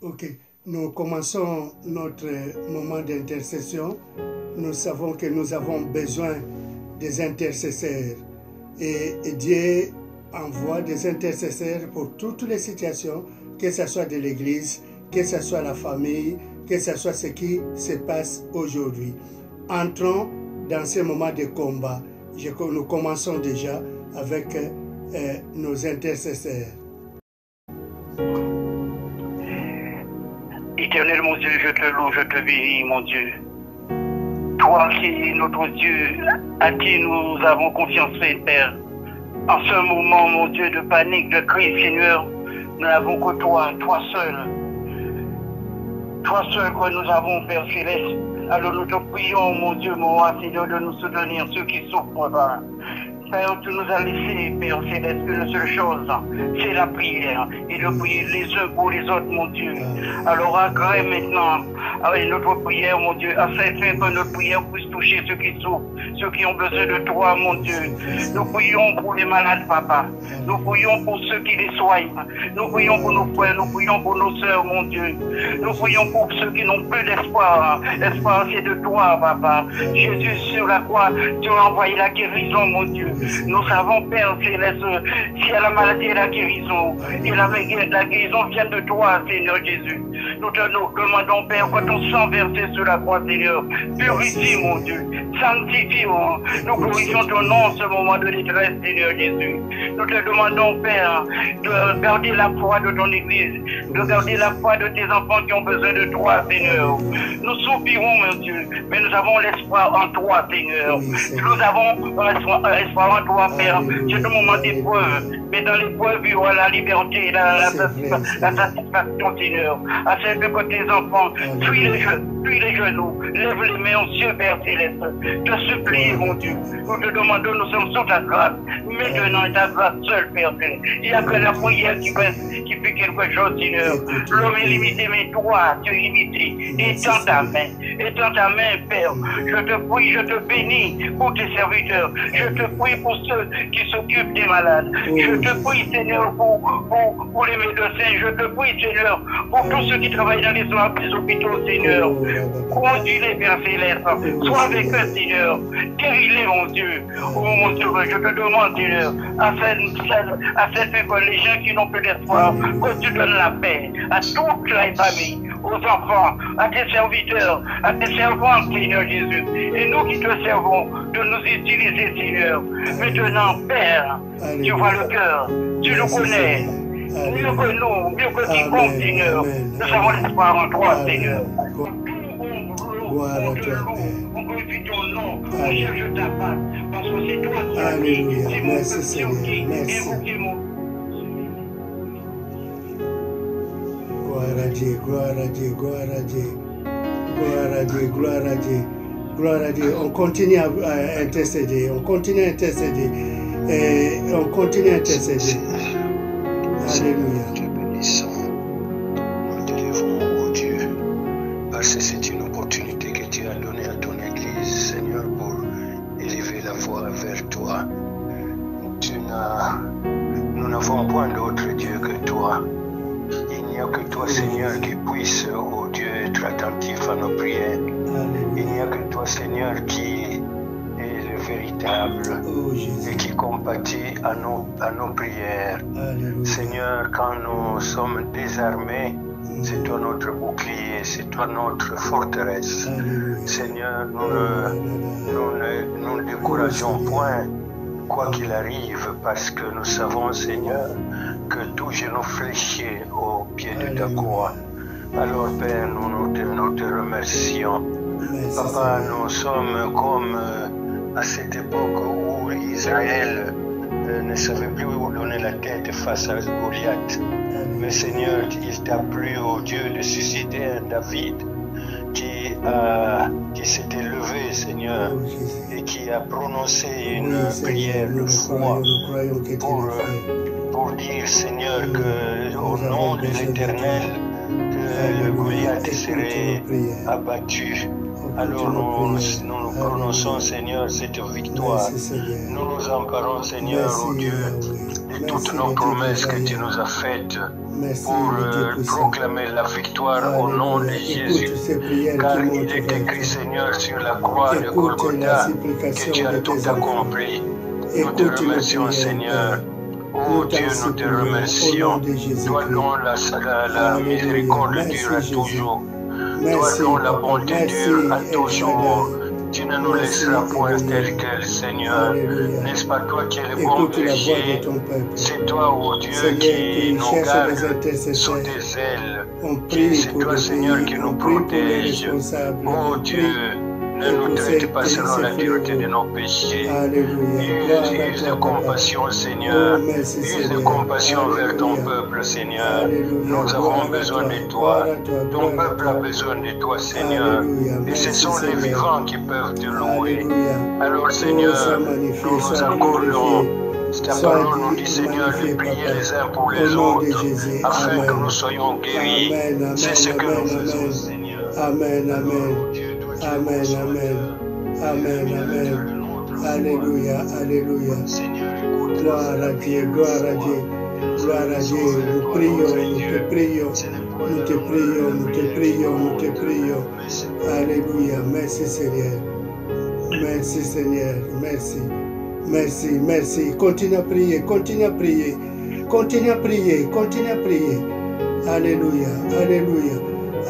Ok, nous commençons notre moment d'intercession. Nous savons que nous avons besoin des intercesseurs. Et Dieu envoie des intercesseurs pour toutes les situations, que ce soit de l'Église, que ce soit la famille, que ce soit ce qui se passe aujourd'hui. Entrons dans ce moment de combat. Nous commençons déjà avec nos intercesseurs. Éternel mon Dieu, je te loue, je te bénis mon Dieu. Toi qui es notre Dieu, à qui nous avons confiance, Père. En ce moment, mon Dieu, de panique, de crise, Seigneur, nous n'avons que toi, toi seul. Toi seul que nous avons, Père Céleste. Alors nous te prions, mon Dieu, mon roi, Seigneur, de nous soutenir, ceux qui souffrent. Père, tu nous as laissé, Père Céleste, une seule chose, c'est la prière. Et de prier les uns pour les autres, mon Dieu. Alors agrée maintenant avec notre prière, mon Dieu, afin que notre prière puisse toucher ceux qui souffrent, ceux qui ont besoin de toi, mon Dieu. Nous prions pour les malades, Papa. Nous prions pour ceux qui les soignent. Nous prions pour nos frères, nous prions pour nos sœurs, mon Dieu. Nous prions pour ceux qui n'ont plus d'espoir. L'espoir, c'est de toi, Papa. Jésus, sur la croix, tu as envoyé la guérison, mon Dieu. Nous savons, Père Céleste, si la maladie et la guérison, et la guérison vient de toi, Seigneur Jésus. Nous te demandons, Père, que ton sang versé sur la croix, Seigneur, purifie, mon Dieu, sanctifie, nous glorifions ton nom en ce moment de détresse, Seigneur Jésus. Nous te demandons, Père, de garder la foi de ton Église, de garder la foi de tes enfants qui ont besoin de toi, Seigneur. Nous soupirons, mon Dieu, mais nous avons l'espoir en toi, Seigneur. Nous avons espoir en toi, Père. C'est un moment d'épreuve, mais dans l'épreuve, il y aura la liberté, la satisfaction, Seigneur. Afin que tes enfants fuient les genoux, lèvent les mains aux cieux, Père Céleste. Te supplie, mon Dieu. Nous te demandons, nous sommes sous ta grâce. Maintenant, ta grâce seule, Père Céleste. Il n'y a que la prière qui fait quelque chose, Seigneur. L'homme est limité, mais toi, tu es limité. Étends ta main, Père. Je te prie, je te bénis pour tes serviteurs. Je te prie pour ceux qui s'occupent des malades. Je te prie, Seigneur, pour les médecins. Je te prie, Seigneur, pour tous ceux qui travaillent dans les hôpitaux, Seigneur. Conduis-les, Père Céleste. Sois avec eux, Seigneur. Guéris-les, mon Dieu. Oh, mon Dieu, je te demande, Seigneur, afin que les gens qui n'ont plus d'espoir, que tu donnes la paix à toute la famille, aux enfants, à tes serviteurs, à tes servantes, Seigneur Jésus. Et nous qui te servons, de nous utiliser, Seigneur. Maintenant, Père, tu vois le cœur, tu le connais. Mieux que nous, mieux que quiconque, Seigneur. Nous avons l'espoir en toi, Seigneur. Gloire à toi, On glorifie ton nom, on cherche ta part, parce que c'est toi qui as dit, c'est mon merci Seigneur, merci. Gloire à Dieu, gloire à Dieu, gloire à Dieu, gloire à Dieu, gloire à Dieu, gloire à Dieu. On continue à intercéder, on continue à intercéder, et on continue à intercéder. Alléluia. Te bénissons, nous t'élèvons, ô Dieu, parce que c'est une opportunité que tu as donnée à ton Église, Seigneur, pour élever la voix vers toi. Nous n'avons point d'autre Dieu que toi. Il n'y a que toi, Seigneur, qui puisse, ô Dieu, être attentif à nos prières. Il n'y a que toi, Seigneur, qui est le véritable et qui compatit à nos prières. Alléluia. Seigneur, quand nous sommes désarmés, c'est toi notre bouclier, c'est toi notre forteresse. Alléluia. Seigneur, nous ne décourageons point, quoi qu'il arrive, parce que nous savons, Seigneur, que tout genou fléchit au pied de ta croix. Alors, Père, nous te remercions. Merci, Papa, Seigneur. nous sommes comme à cette époque où Israël ne savait plus où donner la tête face à Goliath. Mais Seigneur, il t'a plu, ô Dieu, de susciter un David qui s'était levé, Seigneur, Oh, Jésus. et qui a prononcé une Oui, Seigneur, prière de nous foi croyons que tu le fais. pour dire, Seigneur, que au nom de l'Éternel, que le Goliath serait abattu. Alors nous prononçons, Seigneur, cette victoire. Nous nous emparons, Seigneur, oh Dieu, de toutes nos promesses que tu nous as faites pour proclamer la victoire au nom de Jésus. Car il est écrit, Seigneur, sur la croix de Golgotha, que tu as tout accompli. Nous te remercions, Seigneur. Oh Dieu, nous te remercions. Toi dont la miséricorde dure toujours. Toi dont la bonté dure à toujours. Tu ne nous laisseras point tel quel, Seigneur. N'est-ce pas toi qui es le bon berger? C'est toi, oh Dieu, qui nous garde sous tes ailes. C'est toi, Seigneur, qui nous protège. Oh Dieu, ne nous traite pas selon la dureté de nos péchés. Use de compassion, Seigneur. Use de compassion vers ton peuple, Seigneur. Nous avons besoin de toi. Ton peuple a besoin de toi, Seigneur. Et ce sont les vivants qui peuvent te louer. Alors, Seigneur, nous nous accordons. Ta parole nous dit, Seigneur, de prier les uns pour les autres, afin que nous soyons guéris. C'est ce que nous faisons, Seigneur. Amen, amen. Amen, amen. Amen, amen. Alléluia, alléluia. Gloire à Dieu, gloire à Dieu. Gloire à Dieu. Nous prions, nous te prions. Nous te prions, nous te prions, nous te prions. Alléluia. Merci Seigneur. Merci Seigneur. Merci. Merci, merci. Continue à prier, continue à prier. Continue à prier, continue à prier. Alléluia, alléluia.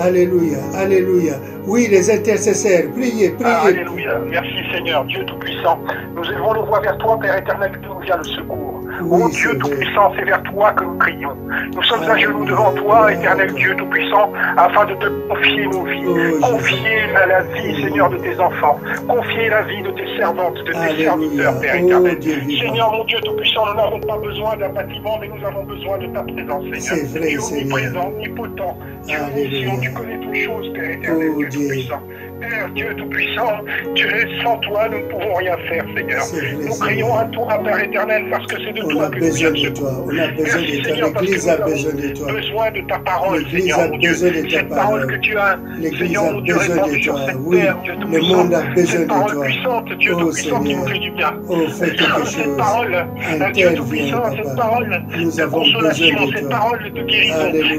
Alléluia, alléluia. Oui, les intercesseurs, priez, priez. Alléluia. Merci Seigneur, Dieu Tout-Puissant. Nous élevons nos voix vers toi, Père éternel, d'où vient le secours. Oui, Ô Dieu Tout-Puissant, c'est vers toi que nous crions. Nous sommes à genoux devant toi, éternel Dieu Tout-Puissant, afin de te confier nos vies. Confier la vie, Seigneur, de tes enfants. Confier la vie de tes servantes, de tes serviteurs, Père éternel. Seigneur, mon Dieu Tout-Puissant, nous n'avons pas besoin d'un bâtiment, mais nous avons besoin de ta présence, Seigneur. C'est vrai, Dieu Seigneur. omniprésent, omnipotent. Dieu omniscient, tu connais toutes choses, Père éternel, Dieu Tout-Puissant. Père Dieu Tout-Puissant, Dieu, sans toi, nous ne pouvons rien faire, Seigneur. Nous crions à toi, Père éternel, parce que c'est de toi que nous besoin vient de toi. On a besoin Merci, de toi. Seigneur, parce L'Église que a nous besoin de avons toi. besoin de ta parole, L'Église Seigneur, a mon Dieu. besoin de ta Cette parole parole. que tu as, L'Église Seigneur, a mon Dieu, besoin répandue de sur toi. cette Oui, terre, Dieu le Tout-Puissant. monde a besoin Cette de parole toi. puissante, Dieu Oh Tout-Puissant, qui nous Seigneur, fait du bien. oh fais quelque Cette chose. parole, Dieu Interviens, Tout-Puissant, cette Papa. parole Nous de avons besoin consolation, de cette toi. parole de guérison,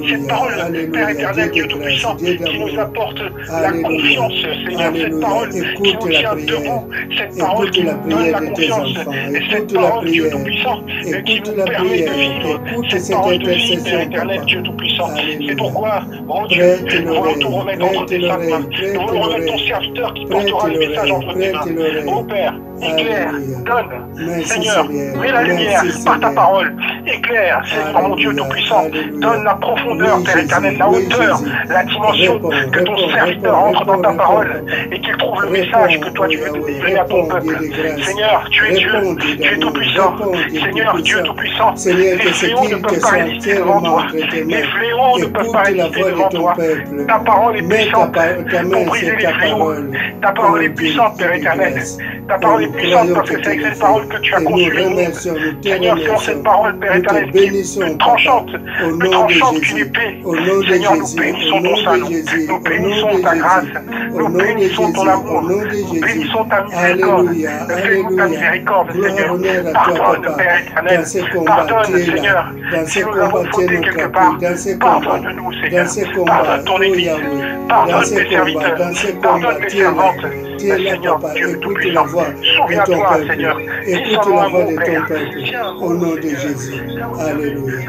cette Alléluia, parole, Père alléluia, éternel, Dieu Dieu de grâce, Tout-Puissant, Dieu qui nous d'amour. apporte la Alléluia, confiance, Seigneur, cette alléluia. parole qui Écoute nous la tient prière. debout, cette parole Écoute qui la nous donne prière la de tes confiance, enfants. et cette Écoute la parole, Dieu prière. Tout-Puissant, qui Écoute nous la permet de prière. vivre Écoute cette cette parole de vie, Père intercession, éternel, Papa. Dieu Tout-Puissant. Alléluia. C'est pourquoi, oh Dieu, Prête nous voulons l'oreille, tout remettre entre prête tes saintes mains. l'oreille, Nous prête voulons remettre ton l'oreille. serviteur qui Prête portera le message l'oreille, entre tes prête mains. l'oreille. Oh Père, éclaire, Alléluia. donne, Merci Seigneur, Seigneur. mets la lumière Merci par ta Seigneur. parole. Éclaire, Seigneur, mon Dieu Alléluia, Tout-Puissant. alléluia. Donne la profondeur, Oui, Père Jésus, éternel, la oui, hauteur, Jésus. la dimension, Réponds, que ton réponds, serviteur réponds, entre dans ta réponds, parole réponds. et qu'il trouve le Réponds, message que toi tu veux oh Yahweh, délivrer à ton réponds, peuple. Dieu de grâce. Seigneur, tu es Dieu, Réponds, Dieu tu es d'amour. tout-puissant. Réponds, Dieu Seigneur, Dieu tout-puissant. tout-puissant. Seigneur, Les que ce fléaux ne qui te peuvent pas sont résister devant tellement toi. entre tes Les mains. fléaux ne peuvent pas Écoute la résister voix de devant ton toi. peuple. Ta parole est Mets puissante ta pour main briser sur les ta fléaux. parole. Ta parole est Oh, puissante, Dieu Père de éternel. grâce. Ta parole est Nous puissante croyons parce que que c'est avec tu le cette parole que fais. tu as Et conçu nous le monde. remercions, nous te Seigneur, c'est dans remercions. cette parole, Père Nous te éternel, qui est bénissons, plus Papa. tranchante, Au plus nom de tranchante qu'une Jésus. épée. Au nom de Seigneur, nous Jésus. bénissons Au nom ton de salut. Jésus. Nous Au nom bénissons de ta grâce. Jésus. Au Nous nom de bénissons ton Jésus. amour. Au nom de Nous Jésus. bénissons ta miséricorde. Alléluia. Fais-nous ta Alléluia. miséricorde, Gloire, Seigneur. honneur à toi, Pardonne, Papa. Père éternel. Dans ces combats, Pardonne, tu es là. Seigneur. Dans Si ces nous avons combats, tu es fauté notre quelque appui. part, Dans ces combats, pardonne-nous, dans Seigneur. ces combats, Pardonne ton oh Église. Yahweh, Pardonne dans tes ces combats, serviteurs. dans ces Pardonne combats, tes tu es là. servantes. Tu es là, Seigneur, Papa. Dieu Écoute la Tout-Puissant. voix de ton Souviens-toi, peuple. Seigneur. Écoute Dis-moi la un voix mot, de ton Père. peuple. Dis un Au mot, nom de Seigneur. Jésus. Alléluia.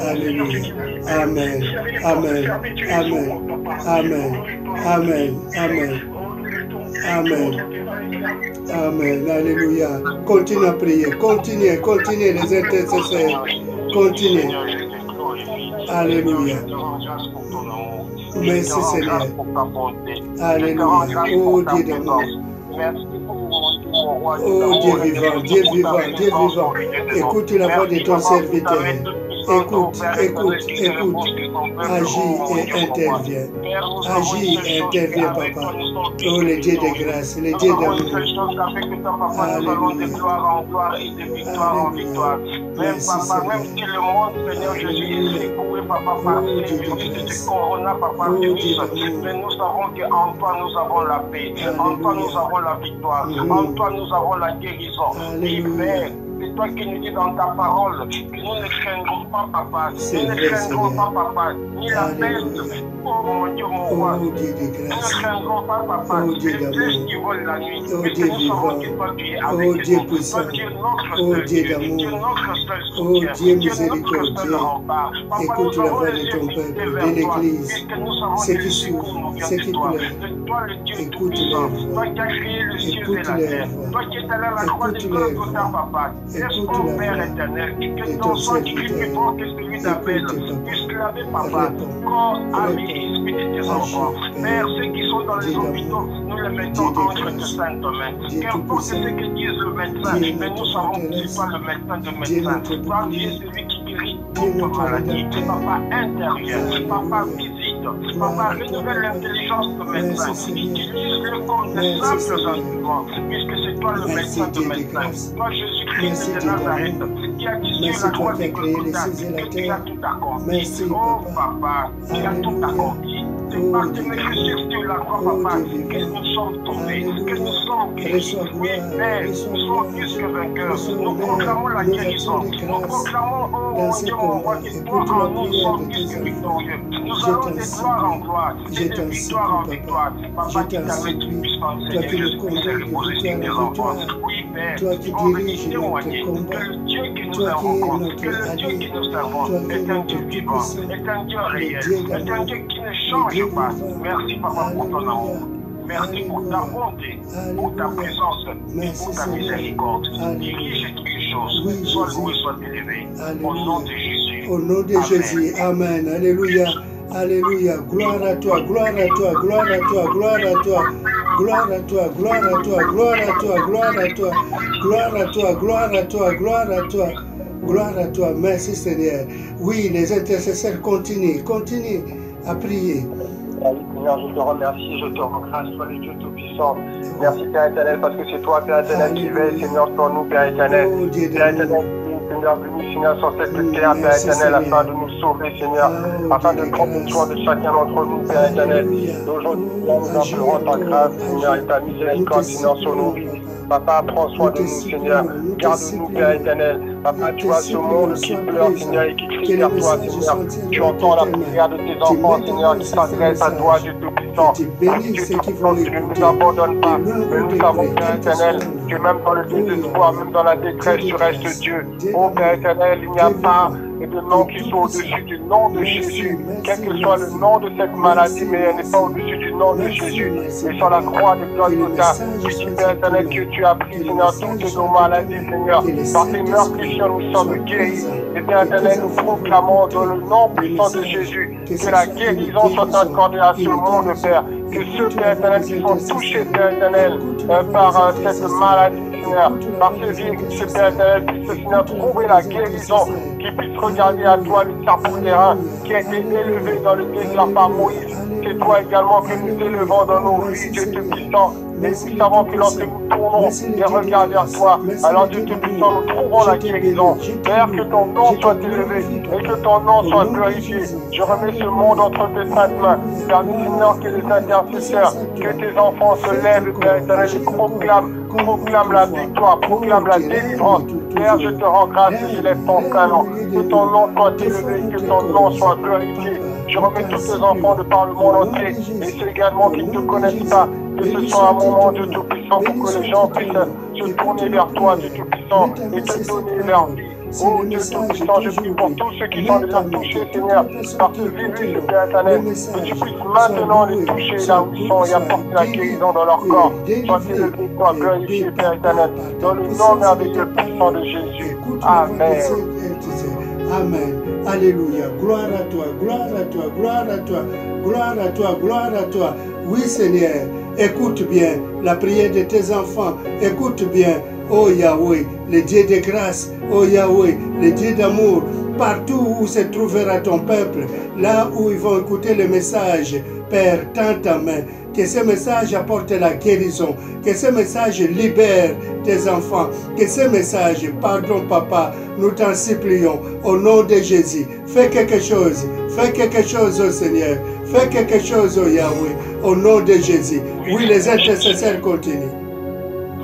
Alléluia. Amen. Amen. Amen. Amen. Amen. Amen. Amen. Amen. Alléluia. Continue à prier. Continuez, continuez les intercesseurs. Continuez. Alléluia. Merci Seigneur. Alléluia. Oh Dieu d'amour. Oh Dieu vivant, Dieu vivant, Dieu vivant. Écoute la voix de ton serviteur. écoute, agis et interviens. Agis et interviens, papa. Oh, le Dieu de grâce, le Dieu d'amour. Même papa, même si le monde, Seigneur Jésus, est secoué, papa, par ces virus de corona, papa, virus, mais nous savons qu'en toi nous avons la paix, en toi nous avons la victoire, en toi nous avons la guérison. Et Père, c'est toi qui nous dis dans ta parole que nous ne craindrons pas, papa, nous ne craindrons pas, papa, ni la peste. Oh mon Dieu, mon roi, nous ne craindrons pas, papa, les flèches qui volent la nuit, puisque nous savons que toi tu es avec nous. Toi tu es notre seul, tu es notre seul soutien, tu es notre seul rempart. Papa, nous avons les yeux fixés vers toi, puisque nous savons que le secours nous vient de toi. De toi le Dieu tout-puissant, toi qui as créé le ciel et la terre, toi qui es allé à la croix de Golgotha, papa. Laisse-moi, Père éternel, que ton sang qui crie plus fort que celui d'Abel puisse clamer, papa, corps, âme et esprit de tes enfants. Père, ceux qui sont dans les hôpitaux, nous les mettons entre tes saintes mains. Qu'importe ce que dise le médecin, mais nous savons que ce n'est pas le médecin de médecin. Toi, tu es celui qui guérit toute maladie. Papa, intervient. Papa, visite. Papa, renouvelle l'intelligence de médecin. Utilise-le comme de simples instruments, puisque c'est toi le médecin de médecin. Toi, Jésus-Christ de Nazareth, qui a dit sur la croix de Golgotha que tu as tout accompli. Oh, papa, tu as tout accompli. C'est par tes meurtrissures sur la croix, papa, que nous sommes tombés, que nous sommes guéris. Oui, Père, nous sommes plus que vainqueurs. Nous proclamons la guérison. Nous proclamons, oh mon Dieu, mon roi, que toi en nous sommes plus que victorieux. Nous allons de gloire en gloire, et de victoire en victoire. Papa, qui t'avait tout puissant, Seigneur Jésus, c'est reposé sur tes enfants. Oui, Père, on veut témoigner que le Dieu que nous servons, que le Dieu que nous servons est un Dieu vivant, est un Dieu réel, est un Dieu qui ne change pas. Merci, Papa, pour ton amour. Merci pour ta bonté, pour ta présence et pour ta miséricorde. Dirige toutes les choses. Sois loué, sois élevé. Au nom de Jésus. Au nom de Jésus. Amen. Alléluia. Alléluia. Gloire à toi, gloire à toi, gloire à toi, gloire à toi. Gloire à toi, gloire à toi, gloire à toi, gloire à toi, gloire à toi, gloire à toi, gloire à toi, gloire à toi. Merci Seigneur. Oui, les intercesseurs continuent à prier. Seigneur, je te remercie, je te rends grâce, toi le Dieu Tout-Puissant. Merci Père éternel, parce que c'est toi, Père éternel, qui veille, Seigneur, sur nous, Père éternel. Père éternel, Seigneur, venu, Seigneur, sur cette terre, Père éternel, afin de nous sauver, Seigneur, afin de prendre soin de chacun d'entre nous, Père éternel. Aujourd'hui, nous implorons ta grâce, Seigneur, et ta miséricorde, Seigneur, sur nos vies. Papa, prends soin de nous, Seigneur. Garde-nous, Père éternel. Papa, tu vois ce monde qui pleure, Seigneur, et qui crie vers toi, Seigneur. Tu entends la prière de tes enfants, Seigneur, qui s'adressent à toi, Dieu Tout-Puissant. Tu ne nous abandonnes pas. Mais nous savons, Père éternel, que même dans le désespoir, même dans la détresse, tu restes Dieu. Oh, Père éternel, il n'y a pas de nom qui soit au-dessus du nom de Jésus. Quel que soit le nom de cette maladie, mais elle n'est pas au-dessus du nom de Jésus. Et sur la croix de Golgotha, tu dis, Père éternel, que tu as pris, Seigneur, toutes nos maladies, Seigneur. Par tes meurtrissures, nous sommes guéris. Et Père éternel, nous proclamons dans le nom puissant de Jésus que la guérison soit accordée à ce monde, Père. Que ceux, Père éternel, qui sont touchés, Père éternel, par cette maladie, Seigneur, par ce virus, Père éternel, puissent, Seigneur, trouver la guérison, qui puissent regarder à toi le serpent d'airain qui a été élevé dans le désert par Moïse. C'est toi également que nous élevons dans nos vies, Dieu Tout-Puissant. Et nous savons que lorsque nous tournons et regardons vers toi, alors Dieu Tout-Puissant, nous trouvons la guérison. Père, que ton nom soit élevé et que ton nom soit glorifié. Je remets ce monde entre tes saintes mains. Permets, Seigneur, que les intercesseurs, que tes enfants se lèvent, Père éternel, et proclament la victoire, proclament la délivrance. Père, je te rends grâce et je lève ton prénom. Que ton nom soit élevé, que ton nom soit glorifié. Je remets tous tes enfants de par le monde entier et ceux également qui ne te connaissent pas. Que ce soit un moment, Dieu Tout-Puissant, pour que les gens puissent se tourner vers toi, Dieu Tout-Puissant, et te donner leur vie. Oh Dieu Tout-Puissant, je prie pour tous ceux qui sont déjà touchés, Seigneur, par ce virus, Père éternel, que tu puisses maintenant les toucher là où ils sont et apporter la guérison dans leur corps. Sois élevé, sois glorifié, Père éternel, dans le nom merveilleux puissant de Jésus. Amen. Amen. Alléluia. Gloire à toi, gloire à toi, gloire à toi, gloire à toi, gloire à toi. Oui, Seigneur, écoute bien la prière de tes enfants. Écoute bien oh Yahweh, le Dieu de grâce, oh Yahweh, le Dieu d'amour, partout où se trouvera ton peuple, là où ils vont écouter le message, Père, tends ta main, que ce message apporte la guérison, que ce message libère tes enfants, que ce message, pardon papa, nous t'en supplions, au nom de Jésus, fais quelque chose, oh Seigneur, fais quelque chose, oh Yahweh, au nom de Jésus. Oui, les intercesseurs continuent.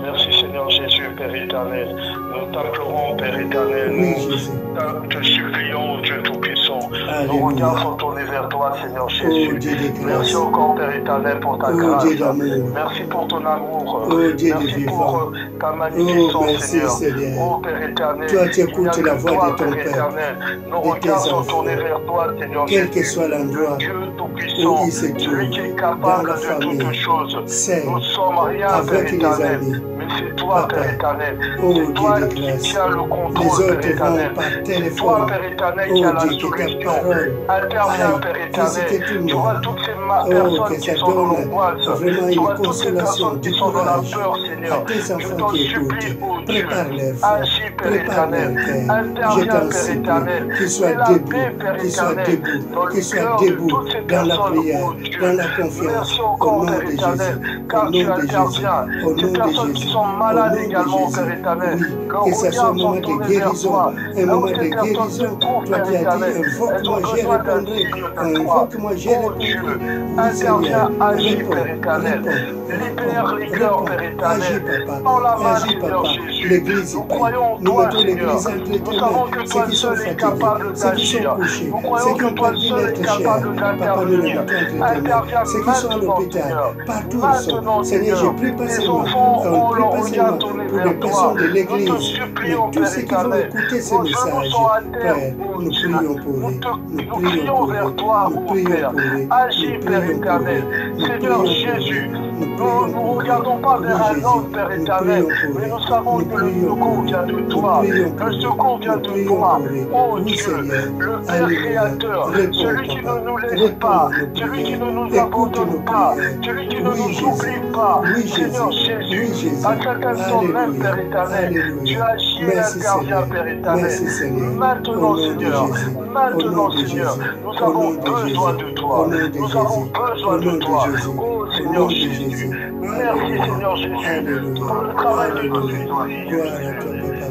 Merci Seigneur Jésus, Père éternel. Nous t'implorons, Père éternel. Oui, Jésus. Nous te supplions, Dieu Tout-Puissant. Alléluia. Nos regards sont tournés vers toi, Seigneur Jésus. Oh, Dieu de grâce. Merci encore, Père éternel, pour ta Oh, grâce. Dieu d'amour. Merci pour ton amour. Oh, Dieu de merci vivant. pour ta magnificence, Oh, merci, Seigneur. Seigneur. Oh, Père éternel. Toi, tu écoutes la voix toi, de ton Père Père, éternel. Nos de tes regards sont enfants. tournés vers toi, Seigneur Quel que Jésus. soit l'endroit Dieu où Tout-Puissant, il se celui trouve, qui est dans capable la de famille, toutes choses. c'est Nous ne sommes rien, Père avec les éternel. amis. Mais c'est toi, Papa. Père éternel. Oh, C'est Dieu toi de qui grâce. tiens le Les contrôle, autres Père éternel. vont par C'est téléphone. toi, Père éternel, qui Oh, as la Dieu, que ta solution. parole Interviens, aille Père éternel. visiter tout le Tu vois monde. toutes ces Oh, personnes que qui ça sont dans donne l'angoisse. vraiment Tu vois une toutes ces consolation, personnes qui du sont dans la courage peur, à Seigneur. tes Je enfants t'en qui supplie, écoutent. oh Dieu. Prépare leur foi, Agis, Père prépare leur éternel. cœur. Je Interviens, t'en Père supplie, éternel. qu'ils soient Mets la debout, paix, Père qu'ils soient éternel, debout, dans le qu'ils soient cœur de debout toutes ces dans la personnes, prière, oh Dieu. dans la confiance, Merci au encore, nom Père de éternel, Jésus, au car tu nom de Jésus, interviens. au Ces nom de personnes qui Jésus, sont au malades nom de également, Jésus. Père éternel, Oui, leurs que ce soit un regards moment sont de tournés vers guérison, toi. un Là où moment ces de personnes se guérison. trouvent, Toi Père qui as dit, éternel, elles ont invoque-moi, je besoin d'un répondrai. signe de toi. Invoque-moi, je Oh répondrai. Dieu, Oui, interviens, Seigneur, agis, réponds, Père éternel. Libère les cœurs, réponds, Père agis, éternel. papa, Dans la main, agis, Seigneur papa. Jésus. L'église Nous y paye. croyons en Nous toi, mettons Seigneur. l'église entre tes Nous mains. savons que Ceux toi qui sont seul es fatigués, capable ceux qui sont d'agir. couchés, Nous ceux croyons qui que ont toi perdu seul es l'être cher. capable Papa, nous les d'intervenir. mettons entre tes mains. Interviens Ceux qui sont à maintenant, l'hôpital, Seigneur. partout où ils sont. Maintenant, Seigneur, Seigneur. je prie pas Tes seulement, enfants ont prie leur pas regard seulement tourné pour les vers toi. personnes de Nous te l'église, mais supplions, tous Père ceux qui vont éternel. écouter ce Nos genoux message. sont à terre, Père, oh nous Dieu. prions pour eux. Nous Nous crions prions pour vers eux. toi, Nous oh prions Père. pour eux. Agis, Nous Père prions pour éternel. eux. Nous Seigneur prions pour Jésus, eux. Nous nous prions ne pour eux. regardons pas Oui, vers un Jésus. homme, Père Nous éternel, prions pour mais eux. nous savons Nous que le prions secours pour eux. vient de Nous toi. prions pour Le eux. secours vient Nous de prions toi. pour eux. Oh Oui, Dieu, Seigneur. le Père Alléluia. Créateur, Réponds, celui qui papa. ne nous laisse Réponds pas, à nos celui qui prières. ne nous Écoute abandonne nos pas, prières. celui qui ne Oui, nous Jésus. oublie pas. Oui, Seigneur Jésus. Jésus, Oui, Jésus. à cet instant même, Alléluia. Père éternel, tu Alléluia. agis et Merci, interviens, Seigneur. Père éternel. Merci, Seigneur. Au Maintenant, nom de Seigneur, Jésus. Au maintenant, nom de Seigneur, Jésus. nous Au avons nom de besoin Jésus. de Au toi. nom de Nous Jésus. avons besoin Au nom de de toi. Jésus. Oh Au nom Seigneur de Jésus. Jésus. Merci, Alléluia. Seigneur Jésus, Alléluia. pour le travail de nos Alléluia. citoyens. Gloire à toi, papa.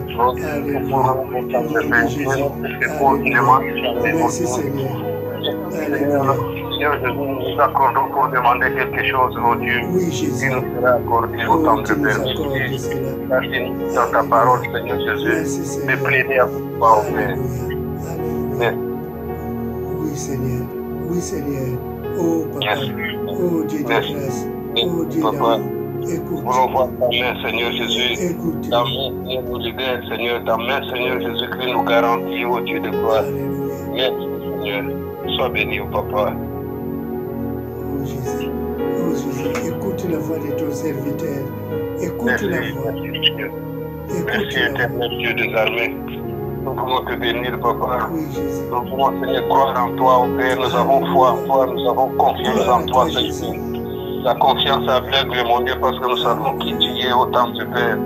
Alléluia. Au nom de Jésus. Alléluia. Merci, Seigneur. Alléluia. Seigneur Jésus, nous nous accordons pour demander quelque chose, oh Dieu. Oui, Jésus. Il nous sera accordé Oh, autant tu de nous accordes permis. cela. Merci dans ta parole, Seigneur Merci, Jésus, Seigneur. de plaider à toi, oh Père. Alléluia. Alléluia. Merci. Oui, Seigneur. Oui, Seigneur. Oh, papa. Merci. Oh, Dieu de Merci. grâce. Merci, Oh, Dieu papa. d'amour. Écoute. Nous voulons voir ta main, Seigneur Jésus. Écoute. Ta main, Seigneur, nous libère, Seigneur. Ta main, Seigneur Jésus-Christ, nous garantit, oh Dieu de gloire. Alléluia. Merci, Seigneur. Sois béni, oh Papa. Oh, Jésus. Oh, Jésus. Écoute la voix de ton serviteur. Écoute Merci, la voix. merci, Seigneur. Écoute Merci, la voix. éternel Dieu des armées. Nous voulons te bénir, Papa. Oui, Jésus. Nous voulons, Seigneur, croire en toi, oh Père. Nous avons foi en toi, nous avons confiance Gloire en à toi, toi, Jésus. Seigneur. La confiance aveugle, mon Dieu, parce que nous savons qui tu es, autant de Père.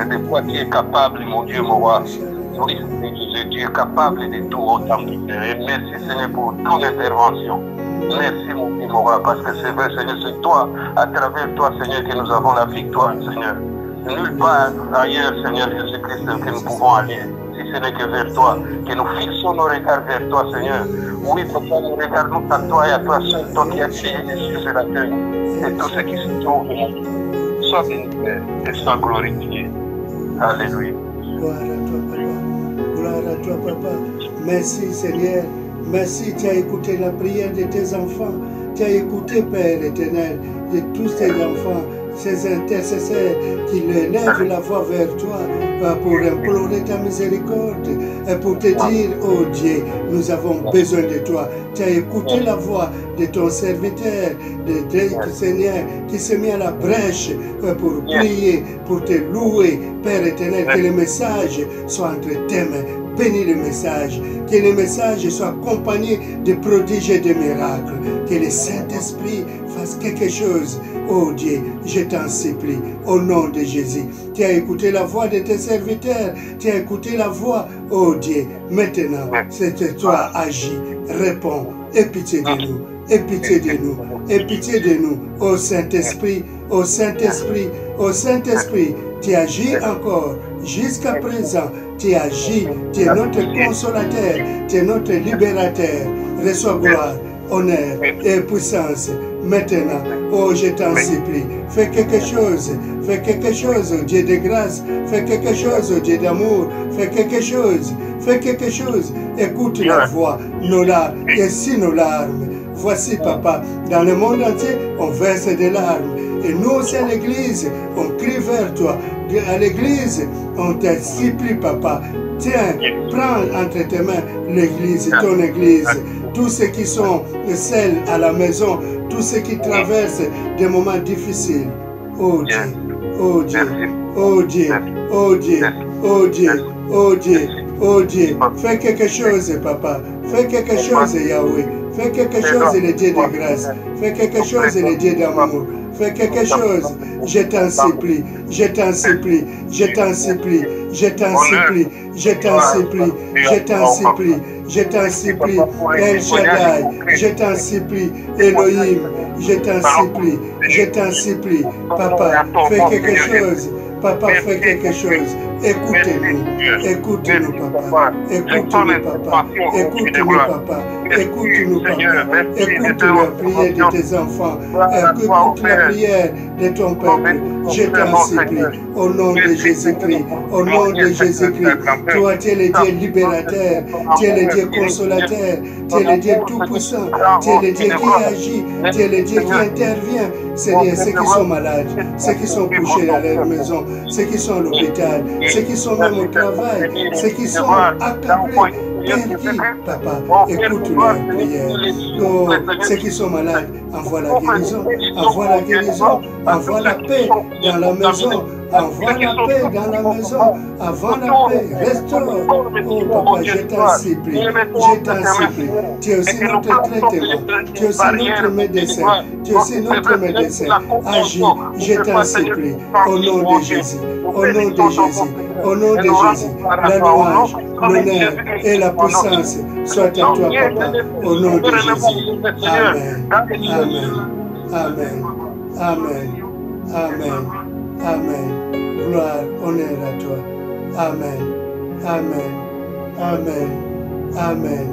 Et de quoi tu es capable, mon Dieu, mon roi. Oui, Jésus, tu es capable de tout, autant de Père. Et merci, Seigneur, pour ton intervention. Merci, mon Dieu, mon roi, parce que c'est vrai, Seigneur, c'est toi, à travers toi, Seigneur, que nous avons la victoire, Seigneur. Nulle part ailleurs, Seigneur Jésus-Christ, que nous pouvons aller, si ce n'est que vers toi, que nous fixons nos regards vers toi, Seigneur. Oui, Papa, nous regardons à toi et à toi seul, toi qui as créé les cieux et la terre, et tout ce qui se trouve, mon Dieu. Sois béni, Père, et sois glorifié. Alléluia. Gloire à toi, papa. Gloire à toi, papa. Merci, Seigneur. Merci, tu as écouté la prière de tes enfants. Tu as écouté, Père éternel, de tous tes enfants, ces intercesseurs qui lèvent la voix vers toi pour implorer ta miséricorde et pour te dire, oh Dieu, nous avons besoin de toi. Tu as écouté la voix de ton serviteur, de Seigneur, qui s'est mis à la brèche pour prier, pour te louer, Père éternel, que le message soit entre tes mains. bénis le message, que le message soit accompagné de prodiges et de miracles, que le Saint-Esprit fasse quelque chose. Oh Dieu, je t'en supplie, au nom de Jésus. Tu as écouté la voix de tes serviteurs, tu as écouté la voix, oh Dieu. Maintenant, c'est toi agis, réponds, aie pitié de nous, aie pitié de nous, aie pitié de nous, ô Saint-Esprit, ô Saint-Esprit, ô Saint-Esprit. Tu agis encore jusqu'à présent, tu agis, tu es notre consolateur, tu es notre libérateur. Reçois gloire, honneur et puissance. Maintenant, oh je t'en supplie, fais quelque chose, oh Dieu de grâce, fais quelque chose, oh Dieu d'amour, fais quelque chose, écoute la voix, nos larmes, et si nos larmes. Voici, papa, dans le monde entier, on verse des larmes. Et nous aussi à l'église, on crie vers toi. À l'église, on te supplie, papa. Tiens, prends entre tes mains l'église, ton église. Tous ceux qui sont seuls à la maison, tous ceux qui traversent des moments difficiles. Oh Dieu, oh Dieu, oh Dieu, oh Dieu, oh Dieu, oh Dieu, oh Dieu. Fais quelque chose, papa. Fais quelque chose, Yahweh. Fais quelque chose, le Dieu de grâce. Fais quelque chose, le Dieu d'amour. Fais quelque chose. Je t'en supplie. Je t'en supplie. Je t'en supplie. Je t'en supplie. Je t'en supplie. Je t'en supplie. Je t'en supplie. El Shaddai. Je t'en supplie. Elohim. Je t'en supplie. Je t'en supplie. Papa, fais quelque chose. Papa, fais quelque chose. Écoute-nous. Écoute-nous, papa. Écoute-nous, papa. Écoute-nous, papa. Écoute-nous, papa. Écoute la prière de tes enfants. Écoute la prière de ton peuple. Je t'en supplie. Au nom de Jésus-Christ. Au nom de Jésus-Christ. Toi, tu es le Dieu libérateur. Tu es le Dieu consolateur. Tu es le Dieu tout-puissant. Tu es le Dieu qui agit. Tu es le Dieu qui intervient. Seigneur, ceux qui sont malades, ceux qui sont couchés dans leur maison, ceux qui sont à l'hôpital, ceux qui sont même au travail, ceux qui sont accablés, perdus, papa, écoute leur prière. Oh, ceux qui sont malades, envoie la guérison, envoie la guérison, envoie la paix dans la maison, envoie la paix dans la maison, envoie la paix, restaure. Oh papa, je t'en supplie, je t'en supplie. Tu es aussi notre traitement, tu es aussi notre médecin, tu es aussi notre médecin. Agis, je t'en supplie, au nom de Jésus, au nom de Jésus, au nom de Jésus. La louange, l'honneur et la puissance soient à toi, papa, au nom de Jésus. Amen, amen, amen, amen, amen, amen. Gloire, honneur à toi. Amen, amen, amen, amen,